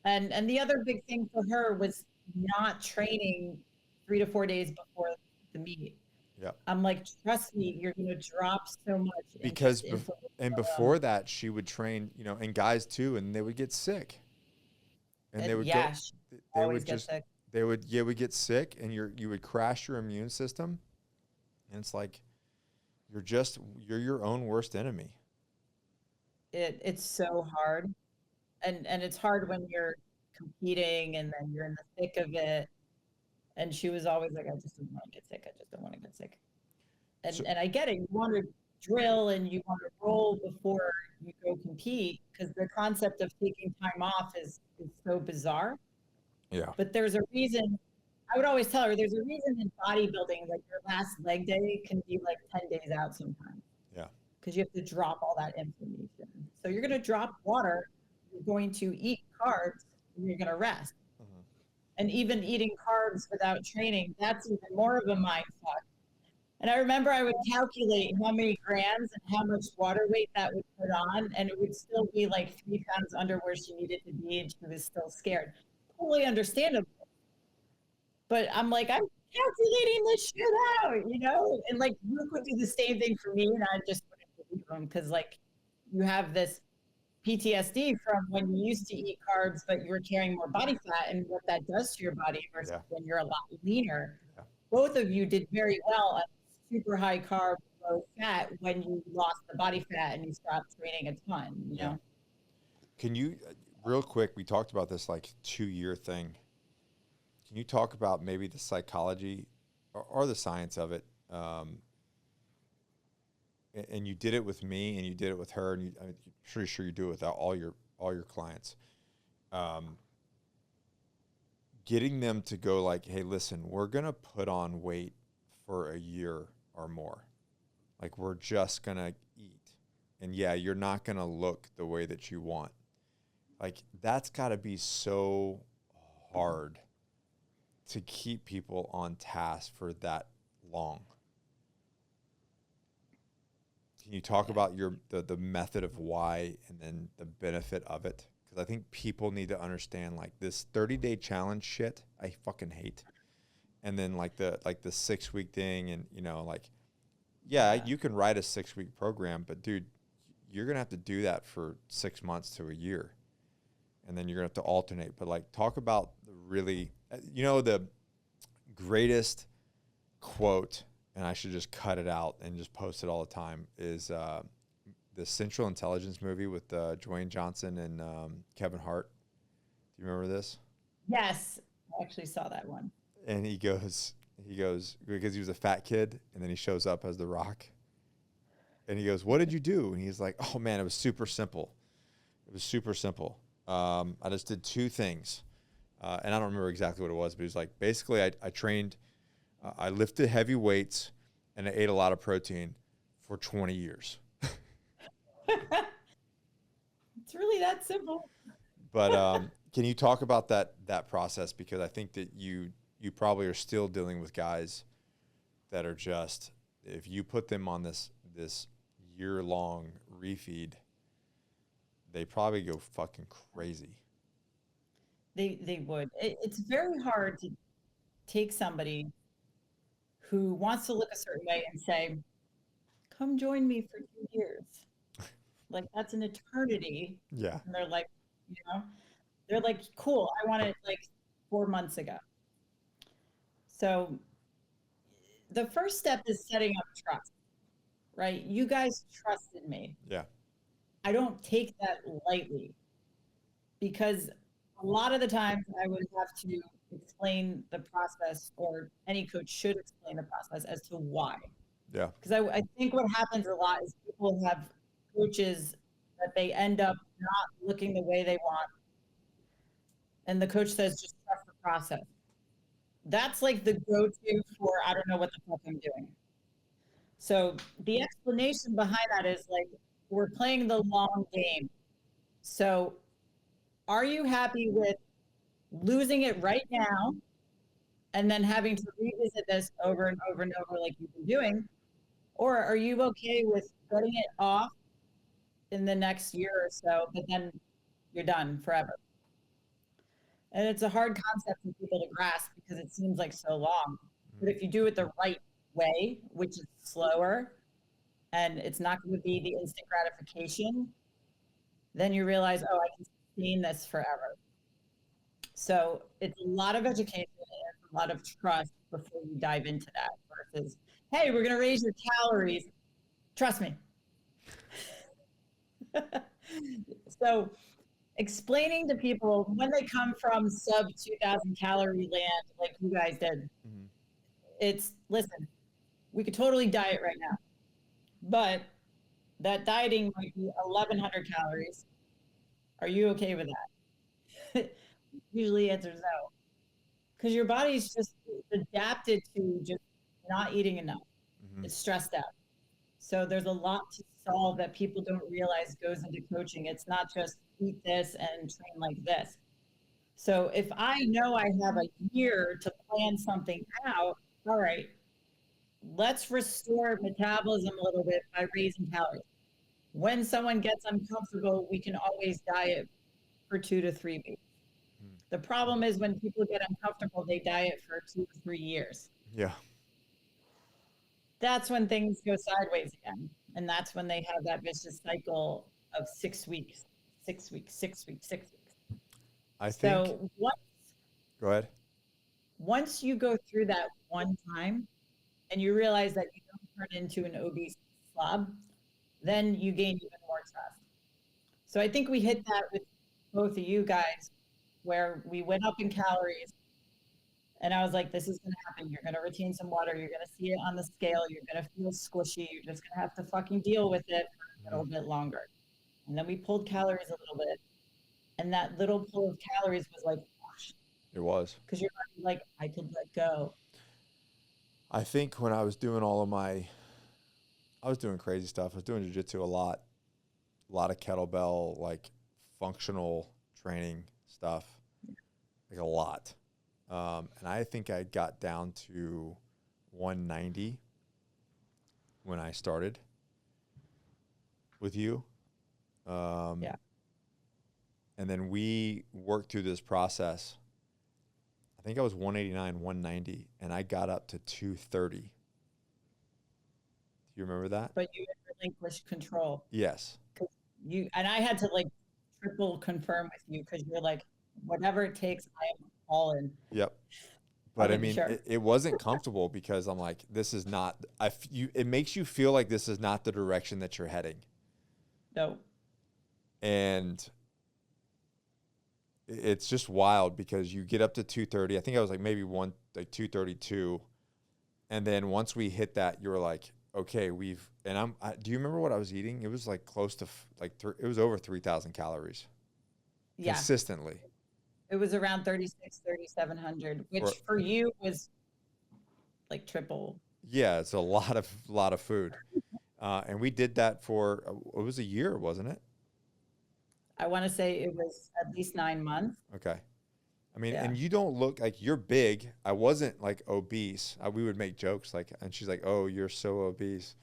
And the other big thing for her was not training 3 to 4 days before the meet. Yeah. I'm like, trust me, you're going to drop so much. Because before that, she would train, you know, and guys too, and they would get sick. And they would they would just sick. They would get sick, and you would crash your immune system. And it's like you're your own worst enemy. It's so hard. And it's hard when you're competing and then you're in the thick of it. And she was always like, I just don't want to get sick. I just don't want to get sick. And I get it. You want to drill and you want to roll before you go compete because the concept of taking time off is so bizarre. Yeah. But there's a reason. I would always tell her there's a reason in bodybuilding, like your last leg day can be like 10 days out sometimes. Yeah. Because you have to drop all that inflammation. So you're going to drop water. You're going to eat carbs and you're going to rest. Mm-hmm. And even eating carbs without training, that's even more of a mind fuck. And I remember I would calculate how many grams and how much water weight that would put on, and it would still be like 3 pounds under where she needed to be, and she was still scared. Totally understandable. But I'm like, I'm calculating this shit out, you know? And like, Luke would do the same thing for me, and I just wouldn't believe him because like you have this PTSD from when you used to eat carbs, but you were carrying more body fat and what that does to your body versus when you're a lot leaner. Yeah. Both of you did very well at super high carb, low fat when you lost the body fat and you stopped training a ton, you know? Can you, real quick, we talked about this like 2-year thing. Can you talk about maybe the psychology or the science of it? And you did it with me, and you did it with her, and I'm pretty sure you do it with all your clients. Getting them to go like, hey, listen, we're gonna put on weight for a year or more. Like we're just gonna eat, and yeah, you're not gonna look the way that you want. Like that's got to be so hard to keep people on task for that long. Can you talk about the method of why and then the benefit of it? Because I think people need to understand like this 30-day challenge shit I fucking hate. And then like the 6-week thing, and you know, like you can write a 6-week program, but dude, you're gonna have to do that for 6 months to a year. And then you're gonna have to alternate. But like talk about the really, you know, the greatest quote, and I should just cut it out and just post it all the time, is the Central Intelligence movie with Dwayne Johnson and Kevin Hart. Do you remember this? Yes, I actually saw that one. And he goes because he was a fat kid, and then he shows up as The Rock. And he goes, "What did you do?" And he's like, "Oh man, it was super simple. It was super simple. I just did 2 things." And I don't remember exactly what it was, but he was like, basically I trained, I lifted heavy weights, and I ate a lot of protein for 20 years. It's really that simple. But can you talk about that process? Because I think that you probably are still dealing with guys that are just, if you put them on this year-long refeed, they probably go fucking crazy. They would. It's very hard to take somebody who wants to look a certain way and say, come join me for 2 years. Like, that's an eternity. Yeah. And they're like, you know, they're like, cool, I want it like 4 months ago. So the first step is setting up trust, right? You guys trusted me. Yeah. I don't take that lightly because a lot of the times I would have to explain the process, or any coach should explain the process as to why. Yeah. Because I think what happens a lot is people have coaches that they end up not looking the way they want. And the coach says, just trust the process. That's like the go-to for, I don't know what the fuck I'm doing. So the explanation behind that is like, we're playing the long game. So are you happy with losing it right now and then having to revisit this over and over and over like you've been doing? Or are you okay with cutting it off in the next year or so, but then you're done forever? And it's a hard concept for people to grasp because it seems like so long. But if you do it the right way, which is slower, and it's not going to be the instant gratification, then you realize, oh, I can sustain this forever. So it's a lot of education and a lot of trust before you dive into that versus, hey, we're going to raise your calories. Trust me. So explaining to people when they come from sub 2,000 calorie land, like you guys did, it's, listen, we could totally diet right now, but that dieting might be 1,100 calories. Are you okay with that? Usually the answer is no. Because your body's just adapted to just not eating enough. It's stressed out. So there's a lot to solve that people don't realize goes into coaching. It's not just eat this and train like this. So if I know I have a year to plan something out, all right, let's restore metabolism a little bit by raising calories. When someone gets uncomfortable, we can always diet for 2 to 3 weeks. The problem is when people get uncomfortable, they diet for 2 to 3 years. Yeah. That's when things go sideways again. And that's when they have that vicious cycle of 6 weeks, 6 weeks, 6 weeks, 6 weeks. I think. So Go ahead. Once you go through that one time and you realize that you don't turn into an obese slob, then you gain even more trust. So I think we hit that with both of you guys, where we went up in calories and I was like, this is going to happen. You're going to retain some water. You're going to see it on the scale. You're going to feel squishy. You're just going to have to fucking deal with it for a little bit longer. And then we pulled calories a little bit. And that little pull of calories was like, gosh. It was. Because you're like, I could let go. I think when I was doing I was doing crazy stuff. I was doing jiu-jitsu a lot of kettlebell, like functional training stuff, like a lot. And I think I got down to 190 when I started with you. Yeah. And then we worked through this process. I think I was 189, 190, and I got up to 230. Do you remember that? But you had relinquished control. Yes. And I had to like triple confirm with you because you're like, whatever it takes, I am all in. Yep. But I mean, it wasn't comfortable because I'm like, this is not, it makes you feel like this is not the direction that you're heading. No. And it's just wild because you get up to 230. I think I was like maybe 232. And then once we hit that, you were like, okay, do you remember what I was eating? It was like close to it was over 3,000 calories. Yeah. Consistently. It was around 3,700, which for you was like triple. Yeah, it's a lot of food. And we did that for, it was a year, wasn't it? I want to say it was at least 9 months. Okay. I mean, and you don't look like you're big. I wasn't like obese. We would make jokes like, and she's like, oh, you're so obese.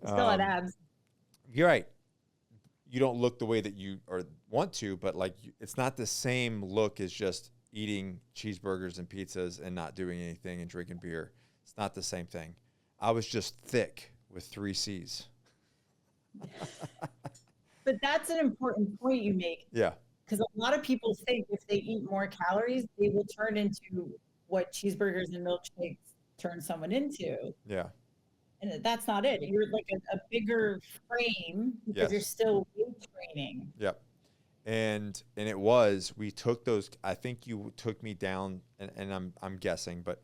Still had abs. You're right. You don't look the way that you want to, but like it's not the same look as just eating cheeseburgers and pizzas and not doing anything and drinking beer. It's not the same thing. I was just thick with 3 C's. But that's an important point you make. Yeah. Because a lot of people think if they eat more calories, they will turn into what cheeseburgers and milkshakes turn someone into. Yeah. And that's not it. You're like a bigger frame because you're still weight training. Yep. And we took those, I think you took me down and I'm guessing, but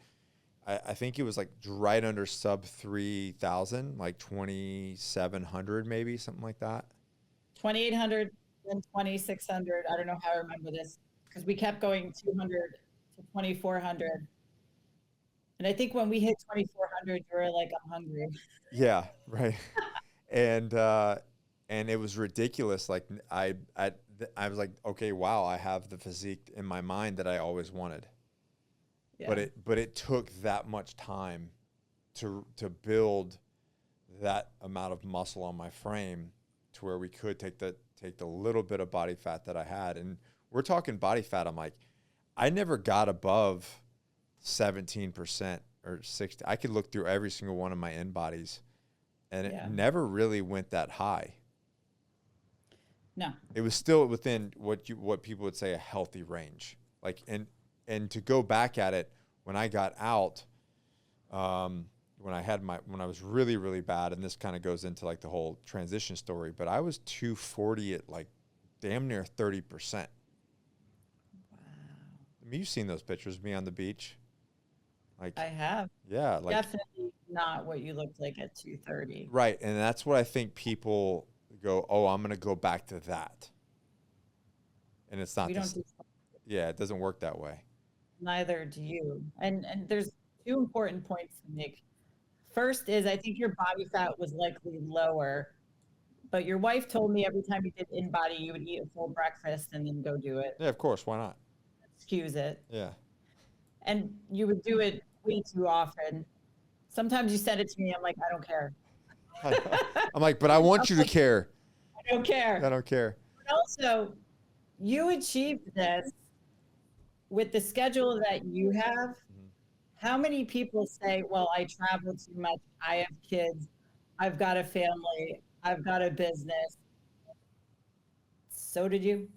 I think it was like right under sub 3,000, like 2,700 maybe, something like that. 2,800 and 2,600. I don't know how I remember this because we kept going 200 to 2,400. And I think when we hit 2,400, you were like, I'm hungry. Yeah, right. And it was ridiculous. Like I was like, okay, wow, I have the physique in my mind that I always wanted. Yeah. But it took that much time to build that amount of muscle on my frame to where we could take the little bit of body fat that I had. And we're talking body fat. I'm like, I never got above 17% or 60. I could look through every single one of my in bodies, and it never really went that high. No. It was still within what people would say a healthy range. Like, and to go back at it, when I got out, when I was really, really bad, and this kind of goes into like the whole transition story, but I was 240 at like damn near 30%. Wow. I mean, you've seen those pictures of me on the beach. Like, I have. Yeah. Like, definitely not what you looked like at 230. Right. And that's what I think people go, oh, I'm going to go back to that. And it's not. Yeah, it doesn't work that way. Neither do you. And there's two important points to make. First is I think your body fat was likely lower, but your wife told me every time you did in body, you would eat a full breakfast and then go do it. Yeah, of course. Why not? Excuse it. Yeah. And you would do it way too often. Sometimes you said it to me. I'm like, I don't care. I'm like, but I want you to care. I don't care. I don't care. But also, you achieved this with the schedule that you have. Mm-hmm. How many people say, well, I travel too much, I have kids, I've got a family, I've got a business. So did you?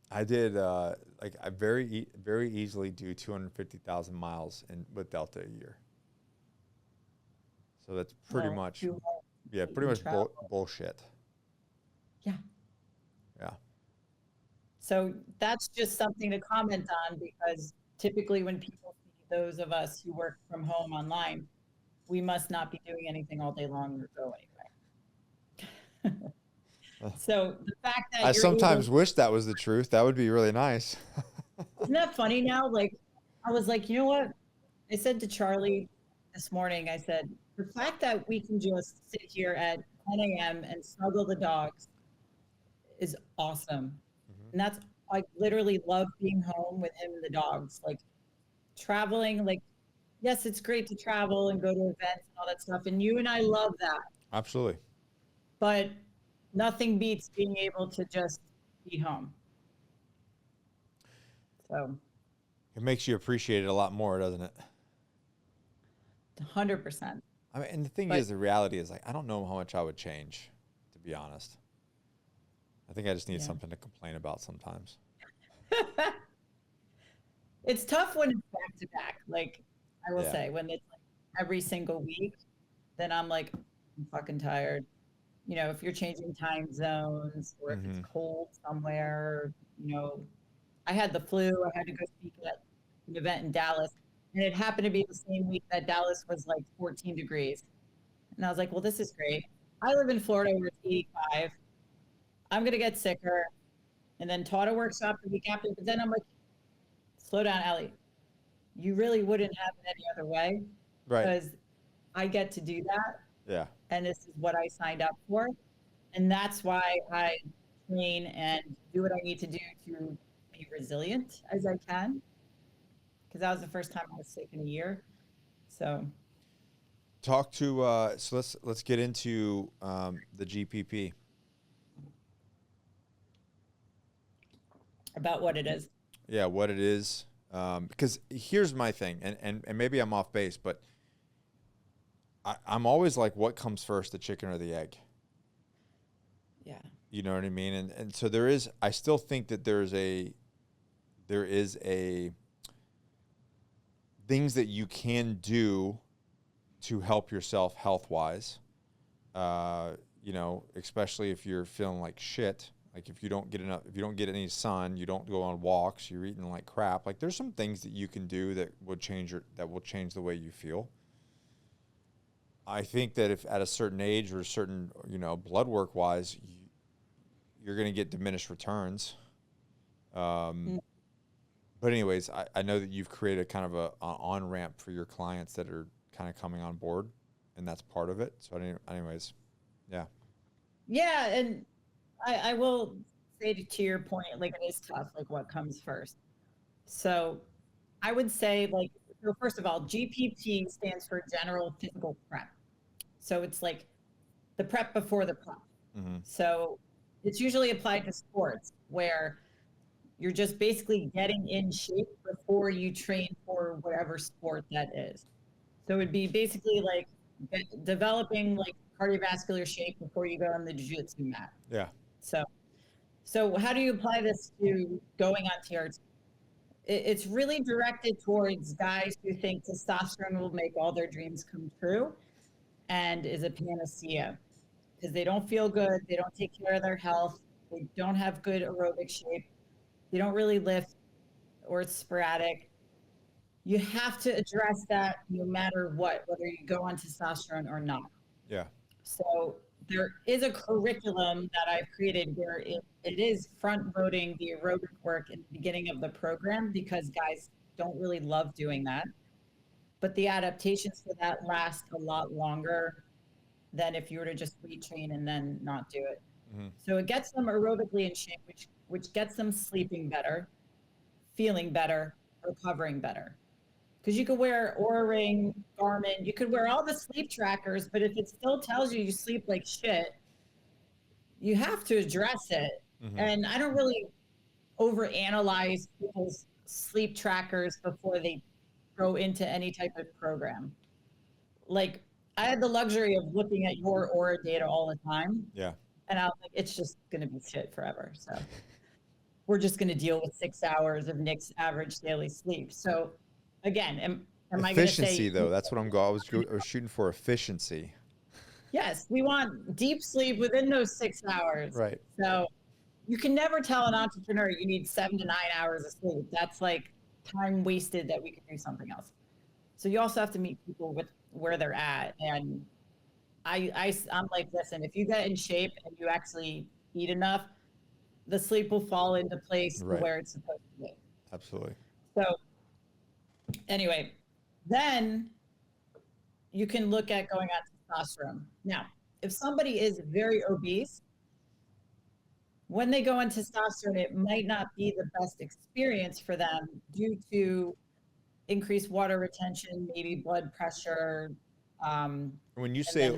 I did. Like I very easily do 250,000 miles with Delta a year. So that's pretty much, pretty much bullshit. Yeah. Yeah. So that's just something to comment on, because typically when people see those of us who work from home online, we must not be doing anything all day long or go anywhere. So the fact that I sometimes wish that was the truth. That would be really nice. Isn't that funny now? Like, I was like, you know what? I said to Charlie this morning, I said, the fact that we can just sit here at 10 a.m. and snuggle the dogs is awesome. Mm-hmm. And that's, I literally love being home with him and the dogs. Like, traveling, like, yes, it's great to travel and go to events and all that stuff. And you and I love that. Absolutely. But nothing beats being able to just be home. So it makes you appreciate it a lot more, doesn't it? 100%. I mean, and the thing is, the reality is, like, I don't know how much I would change, to be honest. I think I just need something to complain about sometimes. It's tough when it's back to back. Like, I will say, when it's like every single week, then I'm like, I'm fucking tired. You know, if you're changing time zones or if it's cold somewhere, you know, I had the flu. I had to go speak at an event in Dallas, and it happened to be the same week that Dallas was like 14 degrees. And I was like, well, this is great. I live in Florida where it's 85. I'm going to get sicker. And then taught a workshop the week after. But then I'm like, slow down, Alli. You really wouldn't have it any other way. Right. Because I get to do that. Yeah. And this is what I signed up for. And that's why I train and do what I need to do to be resilient as I can. Because that was the first time I was sick in a year. So talk to so let's get into the GPP. About what it is. Yeah, what it is. Because here's my thing, and maybe I'm off base, but I'm always like, what comes first, the chicken or the egg? Yeah. You know what I mean? And so I still think that there is a things that you can do to help yourself health-wise. You know, especially if you're feeling like shit. Like if you don't get any sun, you don't go on walks, you're eating like crap. Like there's some things that you can do that will change the way you feel. I think that if at a certain age or a certain, you know, blood work wise, you're going to get diminished returns. But anyways, I know that you've created kind of an on-ramp for your clients that are kind of coming on board, and that's part of it. So anyways, yeah. Yeah. And I will say to your point, like it is tough, like what comes first. So I would say like, so first of all, GPT stands for General Physical Prep. So it's like the prep before the prep. So it's usually applied to sports where you're just basically getting in shape before you train for whatever sport that is. So it would be basically like developing like cardiovascular shape before you go on the jiu-jitsu mat. Yeah. So how do you apply this to going on TRT? It's really directed towards guys who think testosterone will make all their dreams come true and is a panacea because they don't feel good, they don't take care of their health, they don't have good aerobic shape, they don't really lift, or it's sporadic. You have to address that no matter what, whether you go on testosterone or not. Yeah. So there is a curriculum that I've created where it is front loading the aerobic work in the beginning of the program because guys don't really love doing that. But the adaptations for that last a lot longer than if you were to just retrain and then not do it. So it gets them aerobically in shape, which gets them sleeping better, feeling better, recovering better. Because you could wear Oura Ring, Garmin, you could wear all the sleep trackers, but if it still tells you sleep like shit, you have to address it. And I don't really overanalyze people's sleep trackers before they go into any type of program. Like, I had the luxury of looking at your Oura data all the time. Yeah. And I was like, it's just going to be shit forever. So we're just going to deal with 6 hours of Nick's average daily sleep. So again, am I going to say efficiency though? That's what I'm going. I was shooting for efficiency. Yes, we want deep sleep within those 6 hours. Right. So you can never tell an entrepreneur you need 7 to 9 hours of sleep. That's like time wasted that we could do something else. So you also have to meet people with where they're at. And I'm like, listen, if you get in shape and you actually eat enough, the sleep will fall into place where it's supposed to be. Absolutely. So anyway, then you can look at going on testosterone. Now, if somebody is very obese, when they go on testosterone, it might not be the best experience for them due to increased water retention, maybe blood pressure. When you say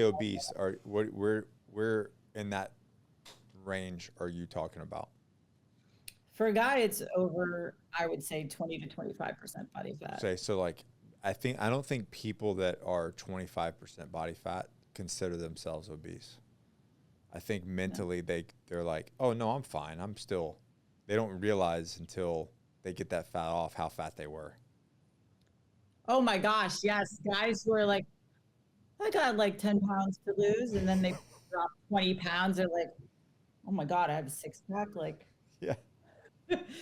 obese, where in that range are you talking about? For a guy, it's over, I would say 20 to 25% body fat. So like, I don't think people that are 25% body fat consider themselves obese. I think mentally they're like, oh no, I'm fine. They don't realize until they get that fat off how fat they were. Oh my gosh, yes. Guys who are like, I got like 10 pounds to lose, and then they drop 20 pounds. They're like, oh my God, I have a six pack. Like, yeah.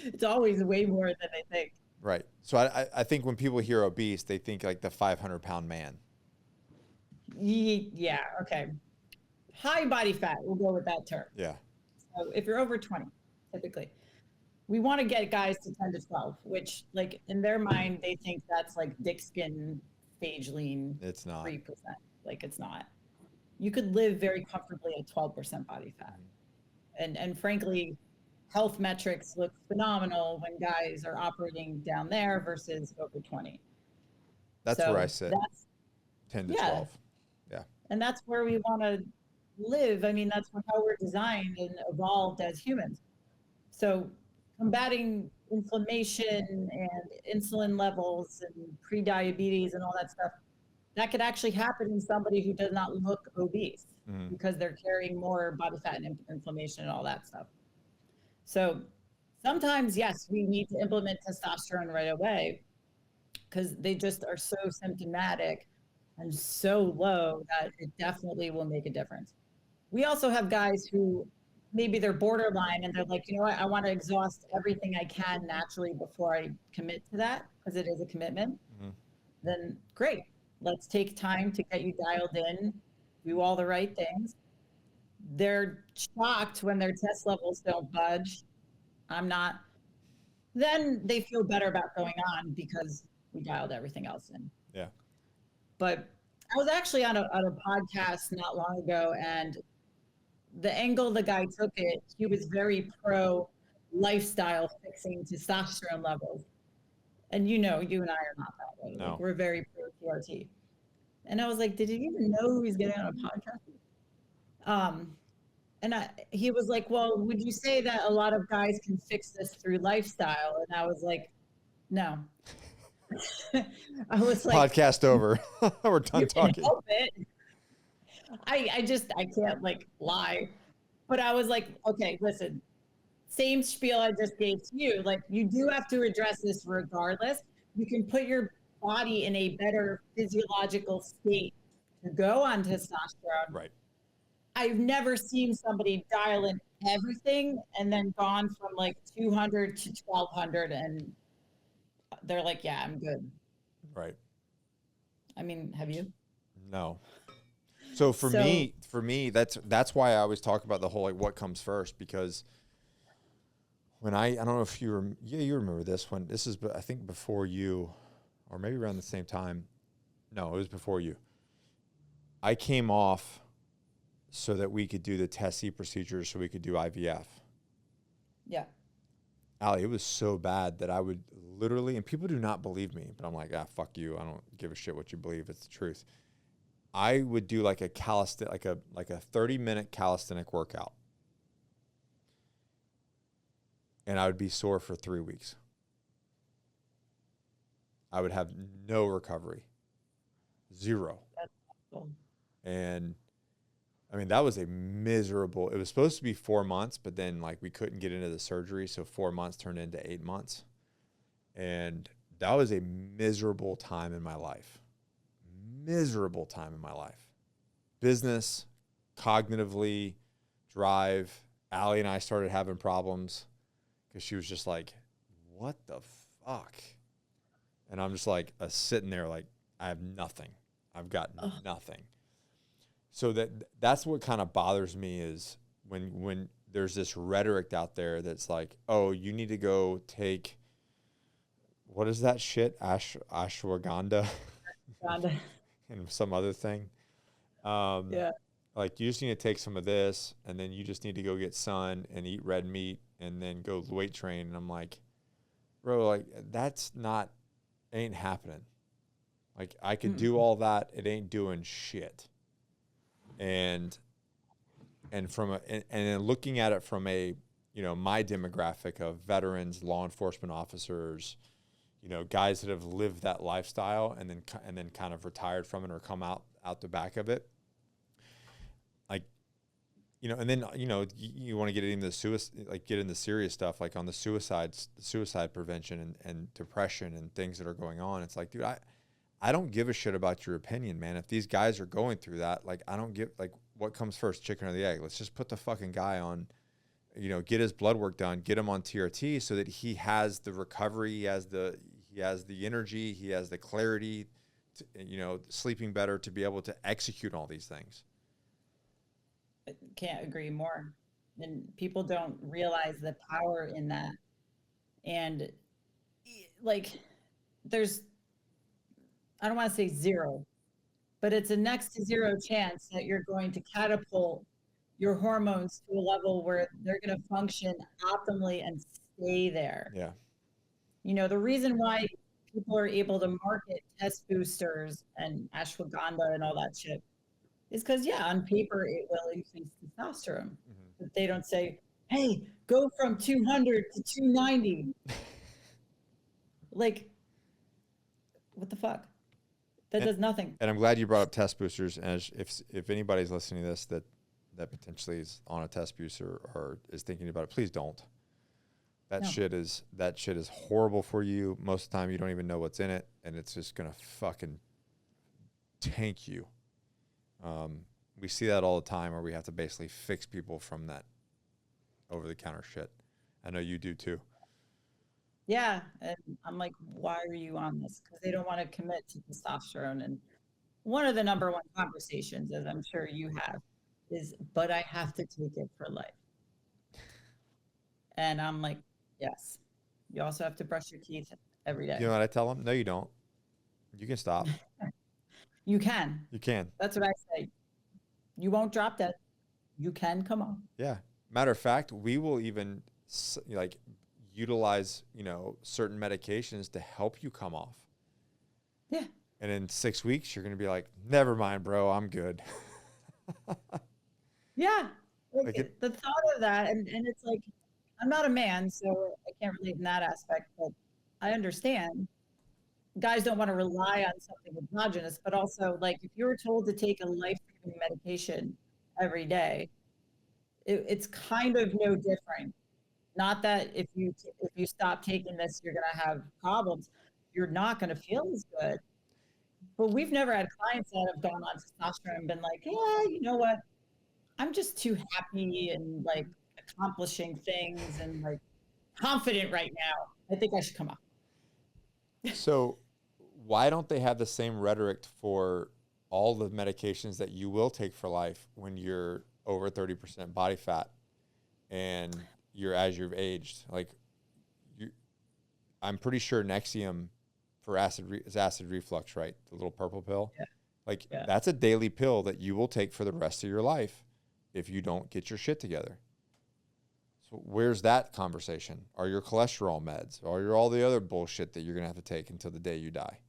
It's always way more than they think. Right. So I think when people hear obese, they think like the 500-pound man. Yeah. Okay. High body fat. We'll go with that term. Yeah. So if you're over 20, typically, we want to get guys to 10 to 12, which like in their mind, they think that's like dick skin, stage lean. It's not 3%. Like it's not. You could live very comfortably at 12% body fat. And frankly, health metrics look phenomenal when guys are operating down there versus over 20. That's where I sit. 10 to 12. Yeah. And that's where we want to live. I mean, that's how we're designed and evolved as humans. So combating inflammation and insulin levels and pre-diabetes and all that stuff, that could actually happen in somebody who does not look obese because they're carrying more body fat and inflammation and all that stuff. So sometimes, yes, we need to implement testosterone right away because they just are so symptomatic and so low that it definitely will make a difference. We also have guys who maybe they're borderline and they're like, you know what, I want to exhaust everything I can naturally before I commit to that because it is a commitment. Then great. Let's take time to get you dialed in, do all the right things. they're shocked when their test levels don't budge. I'm not. Then they feel better about going on because we dialed everything else in. Yeah. But I was actually on a podcast not long ago, and the angle the guy took it, he was very pro lifestyle fixing testosterone levels. And you and I are not that way. No. Like, we're very pro TRT. And I was like, did you even know who he's getting on a podcast? He was like, well, would you say that a lot of guys can fix this through lifestyle? And I was like, no. I was like, podcast over. We're done talking. Help it. I can't like lie. But I was like, okay, listen, same spiel I just gave to you. Like, you do have to address this regardless. You can put your body in a better physiological state to go on testosterone. Right. I've never seen somebody dial in everything and then gone from like 200 to 1200 and they're like, yeah, I'm good. Right. I mean, have you? No. So for me, that's why I always talk about the whole, like, what comes first, because when I don't know if you remember this one. This is, I think, before you, or maybe around the same time. No, it was before you. I came off so that we could do the Tessie procedures, so we could do IVF. Yeah. Alli, it was so bad that I would literally, and people do not believe me, but I'm like, fuck you. I don't give a shit what you believe. It's the truth. I would do like a 30-minute calisthenic workout. And I would be sore for 3 weeks. I would have no recovery. Zero. That's awful. And I mean, that was it was supposed to be 4 months, but then like we couldn't get into the surgery. So 4 months turned into 8 months. And that was a miserable time in my life. Miserable time in my life. Business, cognitively, drive. Alli and I started having problems because she was just like, what the fuck? And I'm just like sitting there like, I have nothing. I've got nothing. So that's what kind of bothers me is when there's this rhetoric out there that's like, oh, you need to go take, what is that shit? Ashwagandha and some other thing. Yeah. Like, you just need to take some of this, and then you just need to go get sun and eat red meat and then go weight train. And I'm like, bro, like, ain't happening. Like, I could do all that. It ain't doing shit. And then looking at it from a, my demographic of veterans, law enforcement officers, guys that have lived that lifestyle and then kind of retired from it or come out the back of it. Like, and then, you want to get into the suicide, like get into serious stuff, like on the suicide prevention and depression and things that are going on. It's like, dude, I don't give a shit about your opinion, man. If these guys are going through that, like, I don't give, like, what comes first, chicken or the egg? Let's just put the fucking guy on, get his blood work done, get him on TRT so that he has the recovery, he has the energy, he has the clarity, sleeping better to be able to execute all these things. I can't agree more. And people don't realize the power in that. And like, I don't want to say zero, but it's a next to zero chance that you're going to catapult your hormones to a level where they're going to function optimally and stay there. Yeah. The reason why people are able to market test boosters and ashwagandha and all that shit is because, on paper, it will increase testosterone. But they don't say, hey, go from 200 to 290. Like, what the fuck? That does nothing. And I'm glad you brought up test boosters. And if anybody's listening to this that potentially is on a test booster or is thinking about it, please don't. That shit is horrible for you. Most of the time, you don't even know what's in it, and it's just gonna fucking tank you. We see that all the time, where we have to basically fix people from that over-the-counter shit. I know you do too. Yeah, and I'm like, why are you on this? Because they don't want to commit to testosterone. And one of the number one conversations, as I'm sure you have, is, but I have to take it for life. And I'm like, yes. You also have to brush your teeth every day. You know what I tell them? No, you don't. You can stop. You can. You can. That's what I say. You won't drop dead. You can come on. Yeah. Matter of fact, we will even like utilize, certain medications to help you come off. Yeah. And in 6 weeks, you're going to be like, never mind, bro, I'm good. Yeah. Like the thought of that, and it's like, I'm not a man, so I can't relate in that aspect, but I understand. Guys don't want to rely on something exogenous, but also, like, if you were told to take a life-saving medication every day, it's kind of no different. Not that if you stop taking this, you're going to have problems. You're not going to feel as good. But we've never had clients that have gone on testosterone and been like, yeah, you know what? I'm just too happy and like accomplishing things and like confident right now. I think I should come off. So why don't they have the same rhetoric for all the medications that you will take for life when you're over 30% body fat and as you've aged? Like, I'm pretty sure Nexium for acid reflux, right? The little purple pill. Yeah. Like, that's a daily pill that you will take for the rest of your life if you don't get your shit together. So where's that conversation? Are your cholesterol meds? Are all the other bullshit that you're going to have to take until the day you die?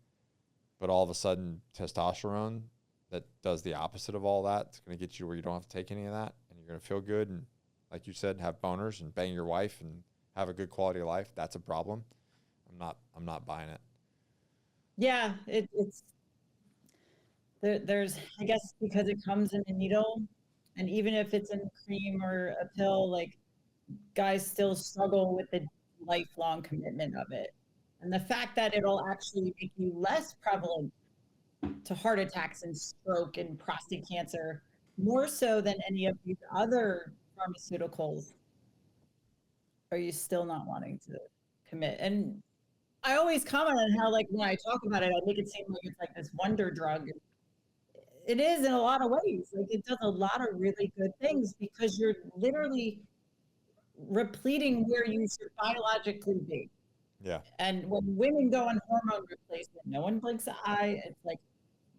But all of a sudden, testosterone that does the opposite of all that, it's going to get you where you don't have to take any of that, and you're going to feel good and, like you said, have boners and bang your wife and have a good quality of life. That's a problem. I'm not buying it. Yeah, it's there's, I guess, because it comes in a needle, and even if it's in a cream or a pill, like, guys still struggle with the lifelong commitment of it. And the fact that it'll actually make you less prevalent to heart attacks and stroke and prostate cancer, more so than any of these other pharmaceuticals, are you still not wanting to commit? And I always comment on how, like, when I talk about it, I make it seem like it's like this wonder drug. It is in a lot of ways. Like, it does a lot of really good things because you're literally repleting where you should biologically be. Yeah. And when women go on hormone replacement, no one blinks an eye. It's like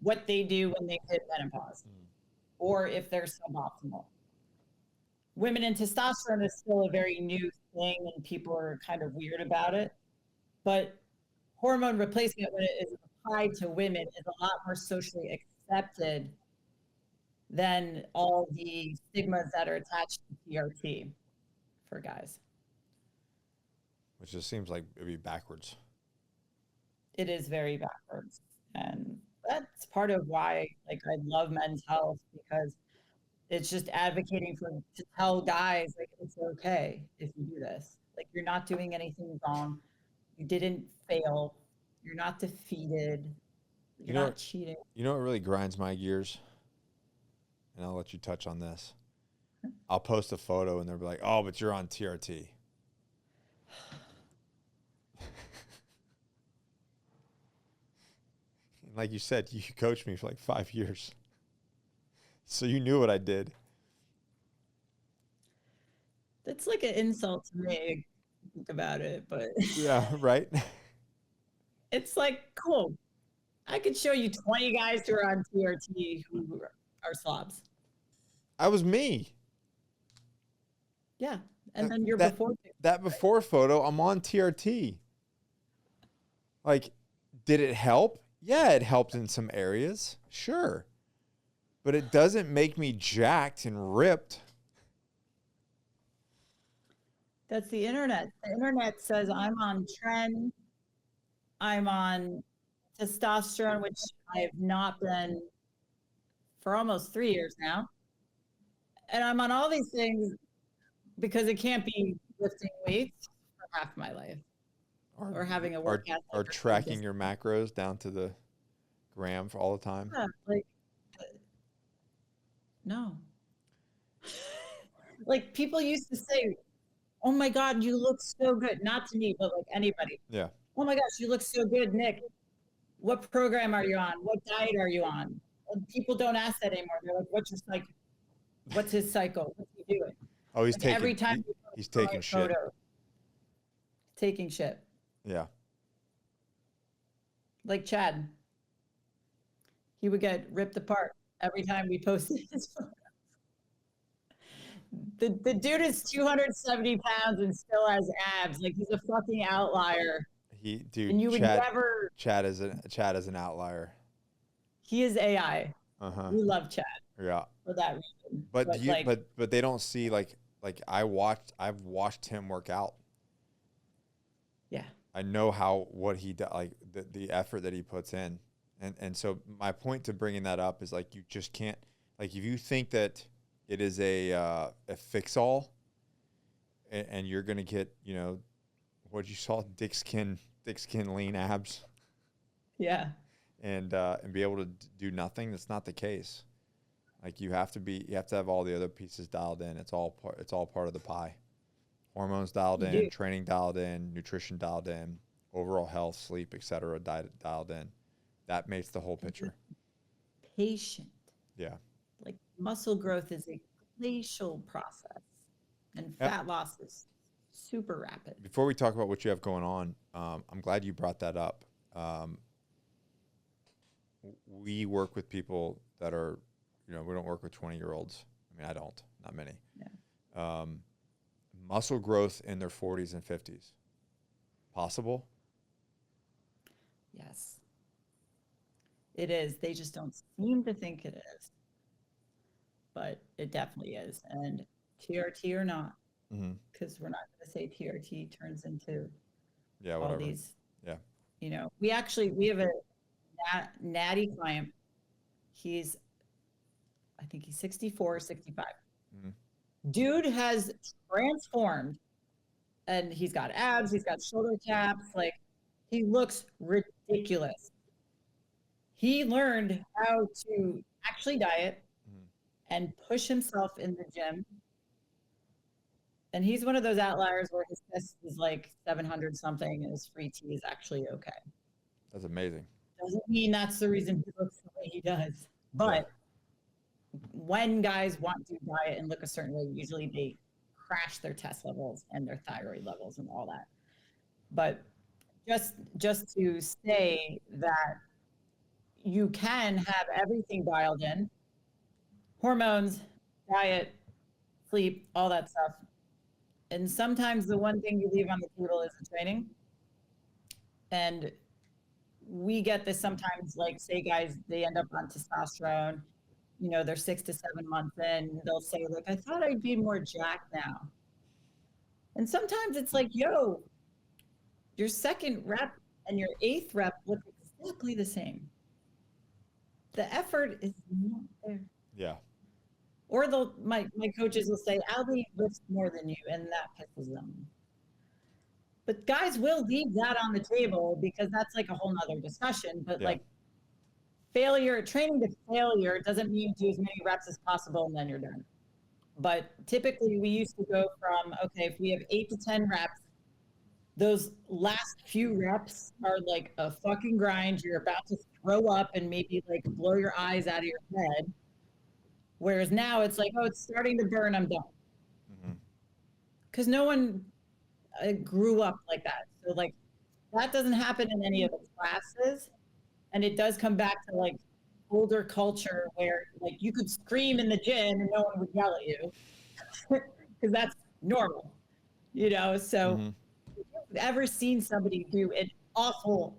what they do when they hit menopause, or if they're suboptimal. Women in testosterone is still a very new thing, and people are kind of weird about it. But hormone replacement, when it is applied to women, is a lot more socially accepted than all the stigmas that are attached to TRT for guys. Which just seems like it'd be backwards. It is very backwards. And that's part of why, like, I love Men's Health, because it's just advocating to tell guys, like, it's okay if you do this. Like, you're not doing anything wrong. You didn't fail. You're not defeated. You're not cheating. You know what really grinds my gears? And I'll let you touch on this. I'll post a photo and they'll be like, oh, but you're on TRT. Like you said, you coached me for like 5 years. So you knew what I did. That's like an insult to me, think about it, but yeah, right. It's like, cool. I could show you 20 guys who are on TRT who are slobs. I was me. Yeah. And then your before photo, I'm on TRT. Like, did it help? Yeah, it helped in some areas. Sure. But it doesn't make me jacked and ripped. That's the internet. The internet says I'm on tren. I'm on testosterone, which I have not been for almost 3 years now. And I'm on all these things because it can't be lifting weights for half my life. Or having a workout. Or tracking your macros down to the gram for all the time. Yeah, like, no. Like, people used to say, oh my God, you look so good. Not to me, but like anybody. Yeah. Oh my gosh, you look so good, Nick. What program are you on? What diet are you on? And people don't ask that anymore. They're like, what's your cycle? What's his cycle? What's he doing? Oh, he's Like taking, every time he's taking shit. Taking shit. Yeah. Like Chad. He would get ripped apart every time we posted his photo. The dude is 270 pounds and still has abs. Like he's a fucking outlier. Dude, And you would never. Chad is an outlier. He is AI. We love Chad. Yeah. For that reason. But they don't see like I've watched him work out. Yeah. I know what he does, like the effort that he puts in. And so my point to bringing that up is like, you just can't, like, if you think that it is a fix all and you're going to get, what you saw, thick skin, lean abs. Yeah. And be able to do nothing. That's not the case. Like you have to have all the other pieces dialed in. It's all part of the pie. Hormones dialed in, training dialed in, nutrition dialed in, overall health, sleep, etc. dialed in. That makes the whole picture. Patient. Yeah. Like muscle growth is a glacial process, and fat loss is super rapid. Before we talk about what you have going on, I'm glad you brought that up. We work with people that are, we don't work with 20-year-olds. I mean, I don't, not many. Yeah. Muscle growth in their 40s and 50s. Possible? Yes. It is. They just don't seem to think it is. But it definitely is. And TRT or not, because we're not going to say TRT turns into all these. Yeah. We have a natty client. I think he's 64, 65. Dude has transformed, and he's got abs, he's got shoulder taps, like he looks ridiculous. He learned how to actually diet and push himself in the gym. And he's one of those outliers where his test is like 700 something and his free T is actually okay. That's amazing. Doesn't mean that's the reason he looks the way he does. But when guys want to diet and look a certain way, usually they crash their test levels and their thyroid levels and all that. But just to say that you can have everything dialed in, hormones, diet, sleep, all that stuff. And sometimes the one thing you leave on the table is the training. And we get this sometimes, like, say guys, they end up on testosterone, they're 6 to 7 months in, they'll say, like, I thought I'd be more jacked now. And sometimes it's like, yo, your second rep and your 8th rep look exactly the same. The effort is not there. Yeah. Or my coaches will say, Alli lifts more than you, and that pisses them. But guys will leave that on the table because that's like a whole nother discussion. But like training to failure doesn't mean do as many reps as possible and then you're done. But typically we used to go from, okay, if we have 8 to 10 reps, those last few reps are like a fucking grind. You're about to throw up and maybe like blow your eyes out of your head. Whereas now it's like, oh, it's starting to burn, I'm done. Because no one grew up like that. So like that doesn't happen in any of the classes. And it does come back to like older culture where like you could scream in the gym and no one would yell at you because that's normal, So if you've ever seen somebody do an awful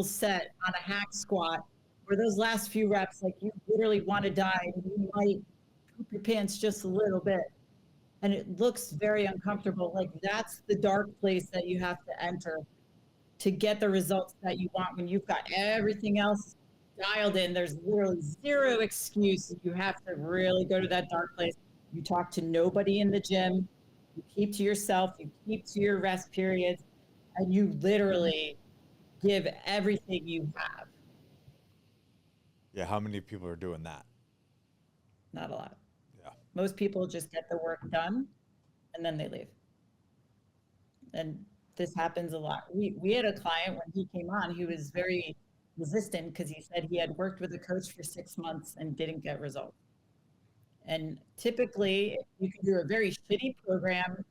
set on a hack squat where those last few reps, like you literally want to die and you might poop your pants just a little bit. And it looks very uncomfortable. Like that's the dark place that you have to enter to get the results that you want when you've got everything else dialed in. There's literally zero excuse. You have to really go to that dark place. You talk to nobody in the gym. You keep to yourself. You keep to your rest periods. And you literally give everything you have. Yeah, how many people are doing that? Not a lot. Yeah. Most people just get the work done and then they leave. And this happens a lot. We had a client when he came on, he was very resistant because he said he had worked with a coach for 6 months and didn't get results. And typically you can do a very shitty program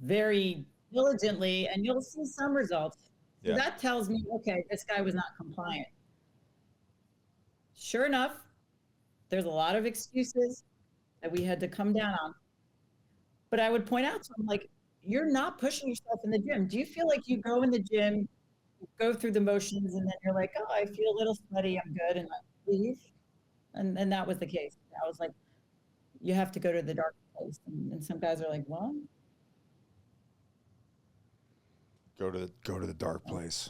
very diligently and you'll see some results. So Yeah. that tells me, okay, this guy was not compliant. Sure enough, there's a lot of excuses that we had to come down on. But I would point out to him, like, you're not pushing yourself in the gym. Do you feel like you go in the gym, go through the motions, and then you're like, oh, I feel a little sweaty, I'm good, and I leave? And that was the case. I was like, you have to go to the dark place. And some guys are like, what? Go to the dark place.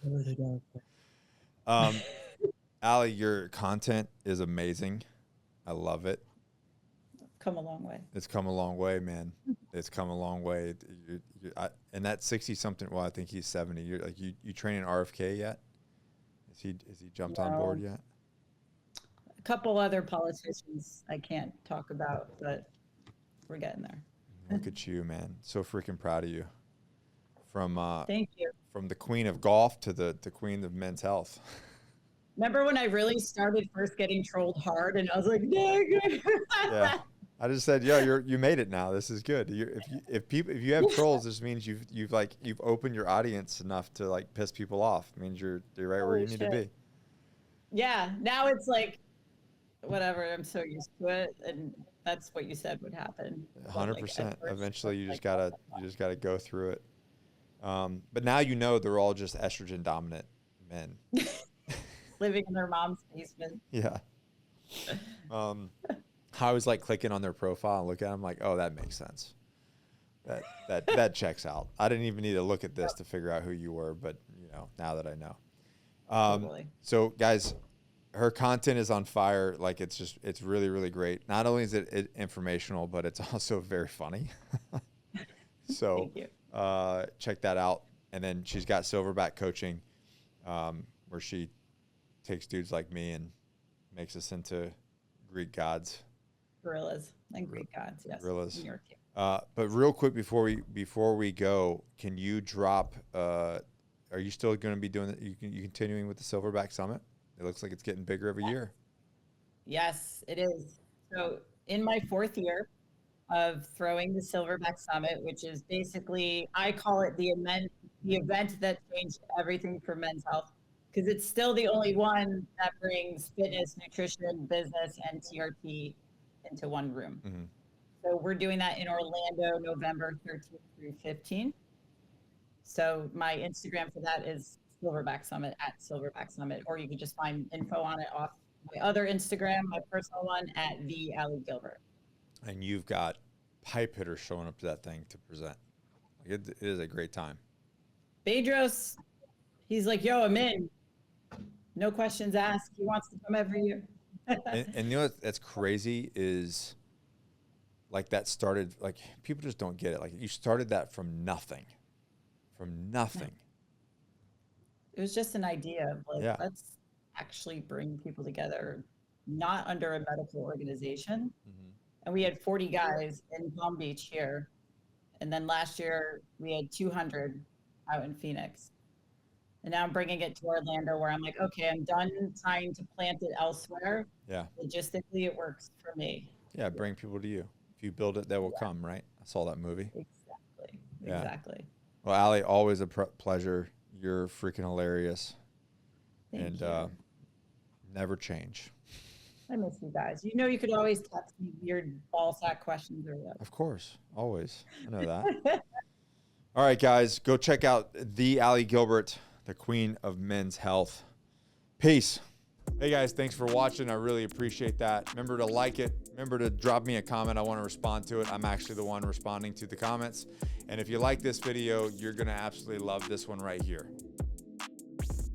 Go to the dark place. Alli, your content is amazing. I love it. Come a long way. It's come a long way, man. It's come a long way. And that 60 something. Well, I think he's 70. You're like you training RFK yet? Is he jumped on board yet? A couple other politicians I can't talk about, but we're getting there. Look at you, man. So freaking proud of you. From thank you. From the queen of golf to the queen of men's health. Remember when I really started first getting trolled hard, and I was like, yeah. I just said, yeah, you made it now. This is good. If you have trolls, this means you've opened your audience enough to like piss people off. It means you're right where you need to be. Yeah. Now it's like, whatever. I'm so used to it, and that's what you said would happen. 100%. Eventually, you just gotta go through it. But now you know they're all just estrogen dominant men. Living in their mom's basement. Yeah. I was like clicking on their profile and look at them like, oh, that makes sense. That checks out. I didn't even need to look at this to figure out who you were, but you know, now that I know. Totally. So guys, her content is on fire. Like it's really, really great. Not only is it informational, but it's also very funny. So check that out. And then she's got Silverback Coaching, where she takes dudes like me and makes us into Greek gods. Gorillas and Greek gods, yes. Gorillas. But real quick before we go, can you drop? Are you still going to be doing it? You continuing with the Silverback Summit? It looks like it's getting bigger every year. Yes, it is. So in my 4th year of throwing the Silverback Summit, which is basically, I call it the event that changed everything for men's health, because it's still the only one that brings fitness, nutrition, business, and TRT into one room. Mm-hmm. So we're doing that in Orlando, November 13th through 15th. So my Instagram for that is Silverback Summit, @Silverback Summit, or you can just find info on it off my other Instagram, my personal one, @the Alli Gilbert. And you've got pipe hitters showing up to that thing to present. It is a great time. Bedros, he's like, yo, I'm in. No questions asked. He wants to come every year. and you know that's crazy is like that started, like people just don't get it. Like you started that from nothing. It was just an idea of like, let's actually bring people together, not under a medical organization. Mm-hmm. And we had 40 guys in Palm Beach here. And then last year we had 200 out in Phoenix. And now I'm bringing it to Orlando where I'm like, okay, I'm done trying to plant it elsewhere. Yeah. Logistically, it works for me. Yeah, bring people to you. If you build it, they will come, right? I saw that movie. Exactly. Yeah. Exactly. Well, Alli, always a pleasure. You're freaking hilarious. Thank you. Never change. I miss you guys. You know, you could always text me weird ball sack questions or whatever. Of course. Always. I know that. All right, guys, go check out the Alli Gilbert, the queen of men's health. Peace. Hey guys, thanks for watching. I really appreciate that. Remember to like it. Remember to drop me a comment. I want to respond to it. I'm actually the one responding to the comments. And if you like this video, you're going to absolutely love this one right here.